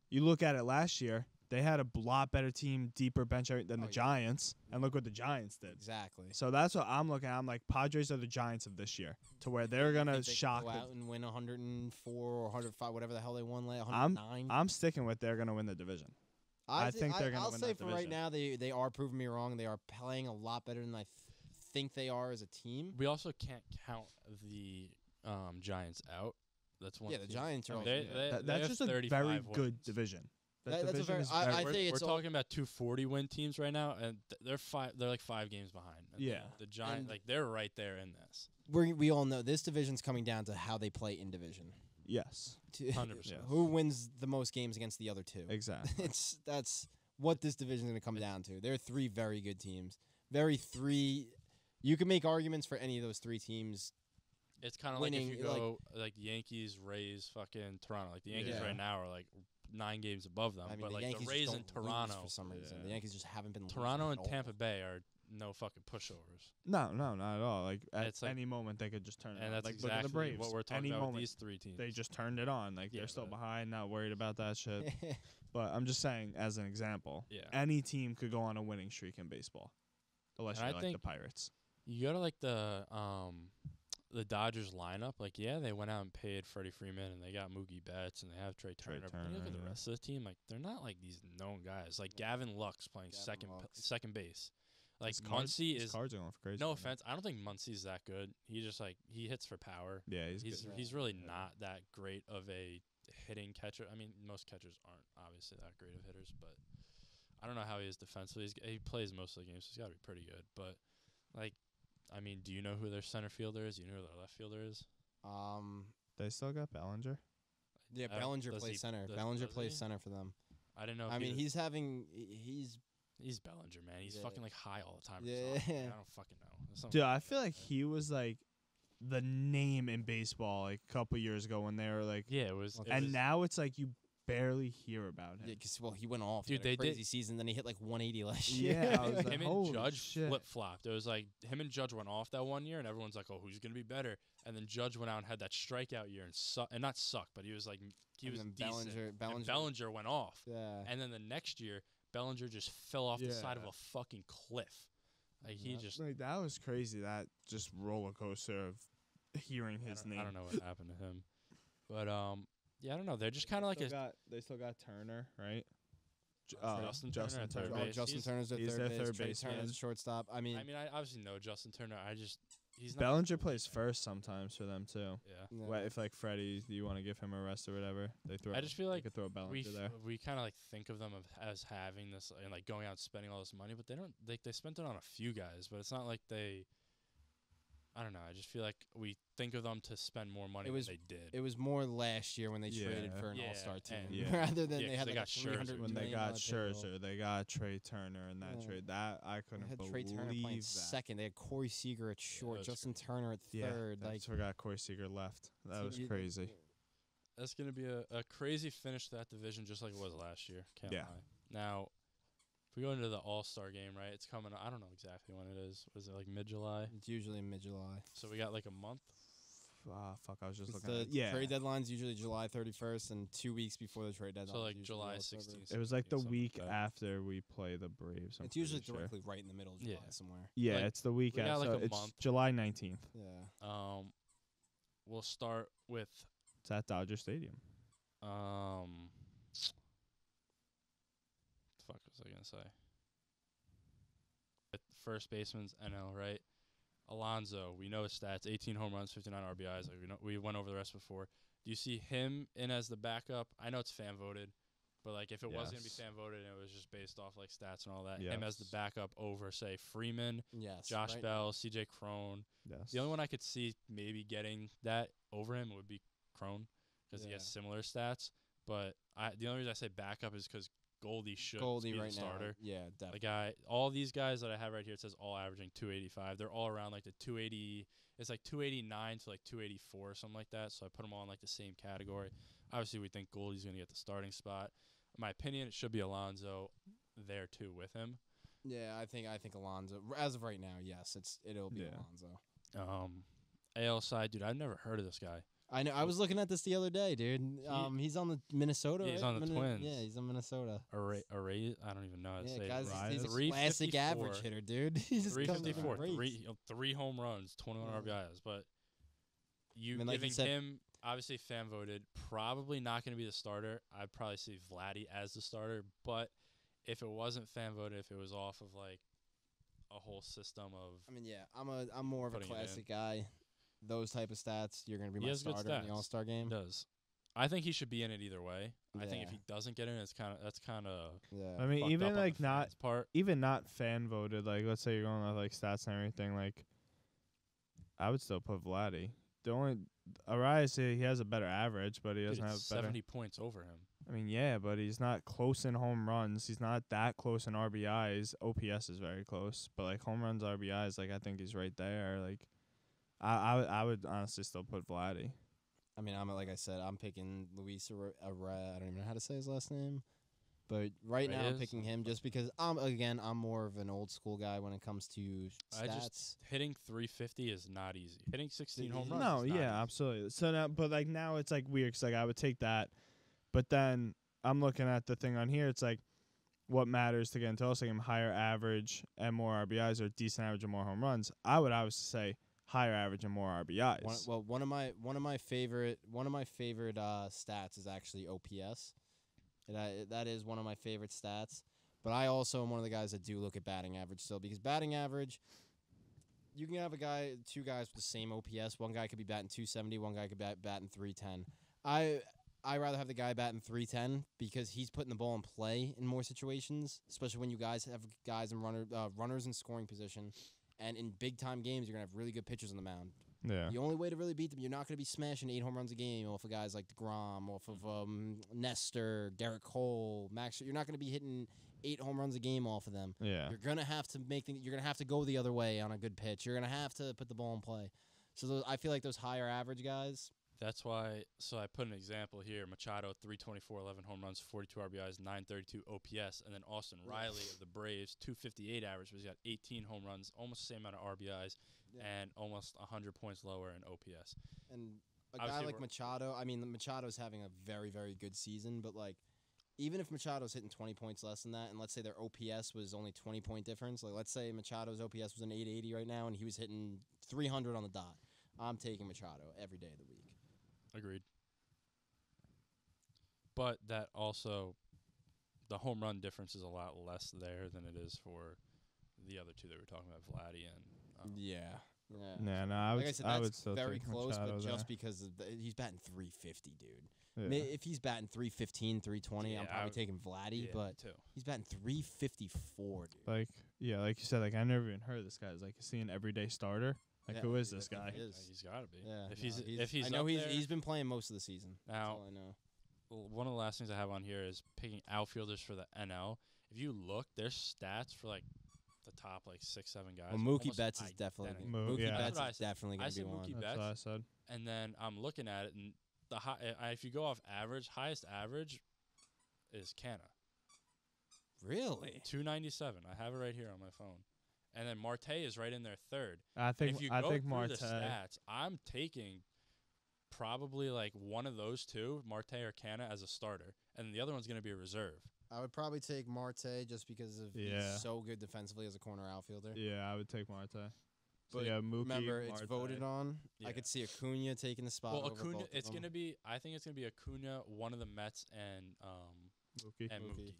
You look at it last year. They had a lot better team, deeper bench than the yeah. Giants, and look what the Giants did. Exactly. So that's what I'm looking at. I'm like, Padres are the Giants of this year, to where they're gonna Think they shock. can go out and win 104 or 105, whatever the hell they won last. I'm 109. I'm sticking with they're gonna win the division. I think they're gonna I'll win say that for right division. now they are proving me wrong. They are playing a lot better than I think they are as a team. We also can't count the Giants out. That's one. Yeah, the team. Giants are. They, also, they, That- they that's have just a 35 very wins. good division. That That's a division very- is I very. We're think it's all- talking about 240 win teams right now, and they're like 5 games behind. And Yeah. the Giants, And- like they're right there in this. we all know this division's coming down to how they play in division. Yes, 100%. Who wins the most games against the other two? exactly. That's what this division is going to come down to. There are 3 very good teams. You can make arguments for any of those 3 teams. It's kind of like if Winning, you go like Yankees, Rays, fucking Toronto. Like the Yankees Yeah. right now are like 9 games above them, I mean, but the like Yankees the Rays just and don't lose Toronto, for some reason. Yeah. The Yankees just haven't been. Toronto losing and at all. Tampa Bay are no fucking pushovers. No, not at all. Like at It's like- any moment they could just turn it And on. that's like look at the exactly Braves. what we're talking any about moment with these 3 teams. they just turned it on. Like Yeah, they're still but- behind, not worried about that shit. But I'm just saying, as an example, Yeah. any team could go on a winning streak in baseball, unless And you're I like the think- Pirates. You go to like the Dodgers lineup, like they went out and paid Freddie Freeman and they got Mookie Betts and they have Trey Turner. But you look at the yeah. rest of the team, like they're not like these known guys. Like Gavin Lux playing Gavin Lux. second base. Like His cards- Muncy his is cards are going for crazy. no right now. offense. I don't think Muncy's that good. He just he hits for power. Yeah, he's He's good. he's really Yeah. not that great of a hitting catcher. I mean, most catchers aren't obviously that great of hitters, but I don't know how he is defensively. He plays most of the games, so he's got to be pretty good. But like, I mean, do you know who their center fielder is? Do you know who their left fielder is? They still got Bellinger. Yeah, I don't- Bellinger does plays he- center. does- Bellinger does plays he? center for them. I didn't know. If I he mean, was- he's Bellinger, man. He's Yeah. fucking like high all the time. Yeah. I don't fucking know. There's something Dude, I wrong feel with like that. he was like the name in baseball like a couple years ago when they were like, Yeah, it was. and now it's like you barely hear about him. Yeah, because he went off. Dude, He had a they did- crazy season. Then he hit like 180 last year. Yeah, I was like, him and holy Judge shit. flip flopped. It was like him and Judge went off that one year, and everyone's like, "Oh, who's gonna be better?" And then Judge went out and had that strikeout year and not suck, but he was like he And was then decent. Bellinger- And Bellinger went off, Yeah. and then the next year Bellinger just fell off the side of Yeah. a fucking cliff. Like he just Like that was crazy. That just roller coaster of hearing his name. I don't know what happened to him, but yeah, I don't know. They're just kind of like they still got Turner, right? Justin Turner at third Oh, base. Justin He's- Turner's their he's third their base. third Trey baseman. Turner's a shortstop. I mean, I obviously know Justin Turner. He's not. Bellinger plays first sometimes for them too. Yeah. yeah. What if like Freddie, you want to give him a rest or whatever? They throw. I just feel they like could throw Bellinger there. we kind of like think of them as having this and like going out and spending all this money, but they don't. They spent it on a few guys, but it's not like they. I don't know. I just feel like we think of them to spend more money It was- than they did. It was more last year when they traded Yeah. for an Yeah, all-star team, and- Yeah. rather than Yeah, they 'cause had they like got a Scherzer. 300 When they million got dollar payroll. Scherzer, they got Trey Turner in that Yeah. trade. That I They couldn't had believe Trey Turner playing that. second. They had Corey Seager at short, was Justin Turner at Yeah, third. I Like just forgot Corey Seager left. That so was you- crazy. That's gonna be a crazy finish to that division, just like it was last year. Can't Yeah. lie. Now, if we go into the All-Star game, right? It's coming. I don't know exactly when it is. Was it like mid-July? It's usually mid-July. So we got like a month. Fuck, I was just looking The at yeah. trade deadline's usually July 31st, and 2 weeks before the trade deadline. So is like usually July All-Star break. 16th. It was like the something week that. after we play the Braves. I'm It's usually pretty sure. directly right in the middle of July Yeah. somewhere. Yeah, like, it's the week we got, after. like, So a it's month. July 19th. Yeah. We'll start with It's at Dodger Stadium. fuck was I gonna say? At first baseman's NL, right? Alonso, we know his stats: 18 home runs, 59 RBIs. Like we went over the rest before. Do you see him in as the backup? I know it's fan voted, but like if it was gonna be Yes. fan voted and it was just based off like stats and all that, him as the Yes. backup over say Freeman, Yes. Josh right? Bell, CJ Crone. Yes. The only one I could see maybe getting that over him would be Crone because he has Yeah. similar stats. But the only reason I say backup is because Goldie should Goldie be right the starter. now. Yeah, The definitely. guy, all these guys that I have right here, it says all averaging 285. They're all around like the 280. It's like 289 to like 284 or something like that. So I put them all in like the same category. Obviously, we think Goldie's going to get the starting spot. In my opinion, it should be Alonso there too with him. Yeah, I think Alonso. As of right now, yes, it'll be Yeah. Alonso. AL side, dude, I've never heard of this guy. I know. I was looking at this the other day, dude. He's on the Minnesota. Yeah, he's right? on the Twins. Yeah, he's on Minnesota. Array. I don't even know how to say guys, it. he's a 354. classic average hitter, dude. He's just 354. Three. Three home runs, 21 RBIs. But you like giving you said, him, obviously fan voted, probably not going to be the starter. I'd probably see Vladdy as the starter. But if it wasn't fan voted, if it was off of like a whole system of, I mean, yeah, I'm more of a classic guy. Those type of stats, you're gonna be my starter in the All-Star game. He does. I think he should be in it either way. I think if he doesn't get in, that's kind of. Yeah. I mean, even like not even not fan voted. Like, let's say you're going with like stats and everything. Like, I would still put Vladdy. The only Arias, he has a better average, but he doesn't have 70 points over him. I mean, yeah, but he's not close in home runs. He's not that close in RBIs. OPS is very close, but like home runs, RBIs, like I think he's right there. Like, I would honestly still put Vladdy. I mean, like I said, I'm picking Luis Arraez. I don't even know how to say his last name, but right now I'm picking him just because I'm more of an old school guy when it comes to stats. Hitting 350 is not easy. Hitting 16 home runs. No, is not easy. absolutely. So now, but like now it's like weird. 'Cause like I would take that, but then I'm looking at the thing on here. It's like what matters to get into All-Star game: higher average and more RBIs, or decent average and more home runs. I would obviously say higher average and more RBIs. One of my favorite stats is actually OPS. That is one of my favorite stats. But I also am one of the guys that do look at batting average still, because batting average, you can have two guys with the same OPS. One guy could be batting 270, one guy could be batting 310. I rather have the guy batting 310 because he's putting the ball in play in more situations, especially when you guys have guys in runners in scoring position. And in big-time games, you're going to have really good pitchers on the mound. Yeah. The only way to really beat them, you're not going to be smashing 8 home runs a game off of guys like DeGrom, off of Nestor, Garrett Cole, Max. You're not going to be hitting 8 home runs a game off of them. Yeah. You're going to have to you're going to have to go the other way on a good pitch. You're going to have to put the ball in play. So I feel like those higher average guys. That's why. So I put an example here: Machado, 324, 11 home runs, 42 RBIs, 932 OPS, and then Austin Riley of the Braves, 258 average, but he's got 18 home runs, almost the same amount of RBIs, and almost 100 points lower in OPS. And a guy like Machado, I mean, Machado's having a very, very good season, but like, even if Machado's hitting 20 points less than that, and let's say their OPS was only 20-point difference, like let's say Machado's OPS was an 880 right now, and he was hitting 300 on the dot, I'm taking Machado every day of the week. Agreed. But that also, the home run difference is a lot less there than it is for the other two that we're talking about, Vladdy and. Yeah, no, I would. Like I said, I that's would still very take close, Machado but there. just because he's batting 350, dude. Yeah. If he's batting 315, 320, I'm probably taking Vladdy, but he's batting 354, dude. Like you said, like I never even heard of this guy. Like, is he an everyday starter? Like, who is this guy? He's got to be. Yeah, if he's I know up he's been playing most of the season. Now, that's all I know. One of the last things I have on here is picking outfielders for the NL. If you look, their stats for like the top like 6-7 guys. Well, Mookie Betts is definitely Betts is definitely going to be one. Mookie That's what I said. And then I'm looking at it, and the if you go off average, highest average is Canna. Really? 297. I have it right here on my phone. And then Marte is right in there third. I think Marte. The stats, I'm taking probably like one of those two, Marte or Canna, as a starter, and the other one's going to be a reserve. I would probably take Marte just because of he's so good defensively as a corner outfielder. Yeah, I would take Marte. But Mookie, remember, Marte. it's voted on. Yeah. I could see Acuna taking the spot. Well, over Acuna, both it's of them. going to be. I think it's going to be Acuna, one of the Mets, and Mookie.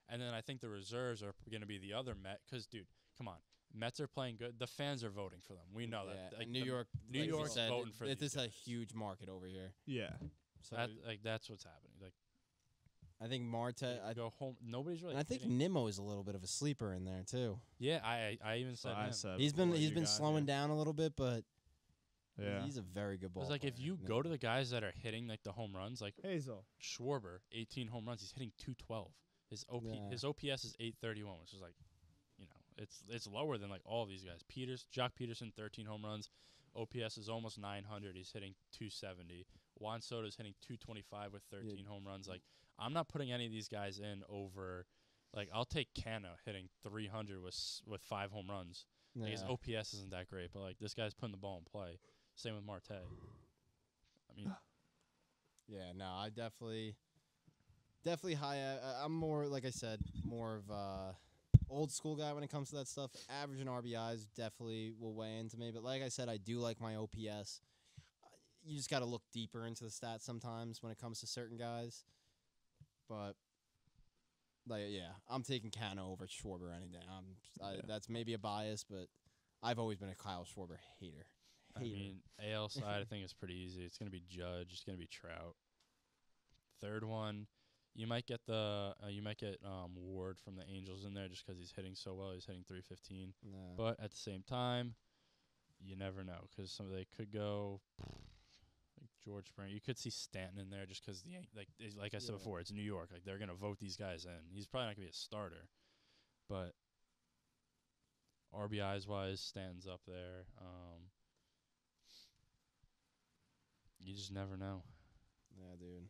And then I think the reserves are going to be the other Met. Because, dude, come on. Mets are playing good. The fans are voting for them. We know that. Like New York's voting for these This is a guys. huge market over here. Yeah. So that's what's happening. Like, I think Marte. I go home. Nobody's really. And I think Nimmo is a little bit of a sleeper in there too. Yeah, I even said him. He's been slowing down a little bit, but he's a very good ball. It's like if you go to the guys that are hitting like the home runs, like Hazel Schwarber, 18 home runs, he's hitting 212. His OPS is 831, which is like, it's lower than like all these guys. Jock Peterson, 13 home runs. OPS is almost 900. He's hitting 270. Juan Soto's hitting 225 with 13 home runs. Like, I'm not putting any of these guys in over. Like, I'll take Canna hitting 300 with 5 home runs. Yeah. Like, his OPS isn't that great, but like this guy's putting the ball in play. Same with Marte. I mean, Yeah, no, I definitely high. I'm more, like I said, more of old school guy when it comes to that stuff. Average and RBIs definitely will weigh into me. But like I said, I do like my OPS. You just got to look deeper into the stats sometimes when it comes to certain guys. But like, yeah, I'm taking Cano over Schwarber any day. That's maybe a bias, but I've always been a Kyle Schwarber hater. I mean, AL side, I think it's pretty easy. It's going to be Judge. It's going to be Trout. Third one, you might get Ward from the Angels in there just because he's hitting so well. He's hitting 315. Yeah. But at the same time, you never know because they could go like George Springer. You could see Stanton in there just because like I said before, it's New York. Like they're going to vote these guys in. He's probably not going to be a starter, but RBIs wise, Stanton's up there. You just never know. Yeah, dude.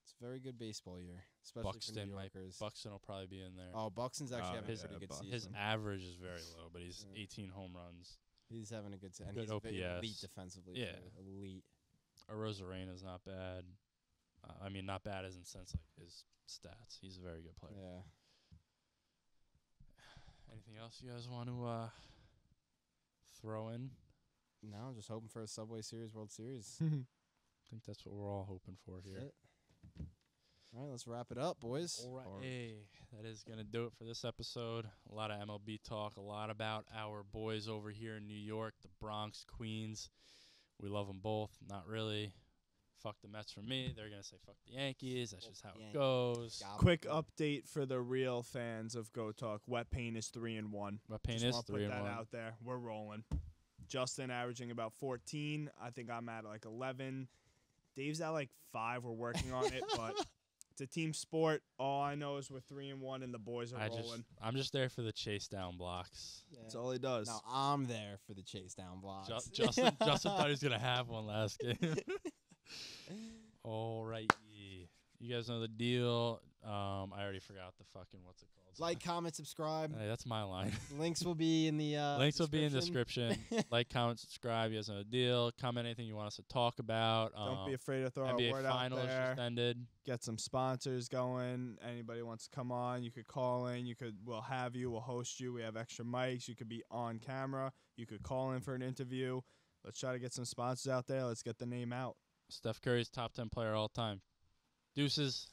It's a very good baseball year, especially for New Yorkers. Buxton will probably be in there. Oh, Buxton's actually having a pretty good season. His average is very low, but he's 18 home runs. He's having a good season. Good he's OPS. Elite defensively. Yeah. Elite. Arozarena's not bad. I mean, not bad as in sense like his stats. He's a very good player. Yeah. Anything else you guys want to throw in? No, I'm just hoping for a Subway Series World Series. I think that's what we're all hoping for here. All right, let's wrap it up, boys. All right. Hey, that is going to do it for this episode. A lot of MLB talk, a lot about our boys over here in New York, the Bronx, Queens. We love them both. Not really. Fuck the Mets for me. They're going to say fuck the Yankees. That's just how it goes. Quick update for the real fans of Go Talk. Wet Paint is 3-1. Wet Paint Just is wanna 3-1. Put that out there. We're rolling. Justin averaging about 14. I think I'm at like 11. Dave's at like 5. We're working on it, but it's a team sport. All I know is we're 3-1 and the boys are rolling. I'm just there for the chase down blocks. Yeah. That's all he does. Now I'm there for the chase down blocks. Justin thought he was gonna have one last game. All right, you guys know the deal. I already forgot the fucking what's it called. Like, comment, subscribe. Hey, that's my line. Links will be in the links will be in the description. Like, comment, subscribe. You guys know the deal. Comment anything you want us to talk about. Don't be afraid to throw NBA a word finals out there. just ended. Get some sponsors going. Anybody wants to come on, you could call in. We'll have you. We'll host you. We have extra mics. You could be on camera. You could call in for an interview. Let's try to get some sponsors out there. Let's get the name out. Steph Curry's top 10 player all time. Deuces.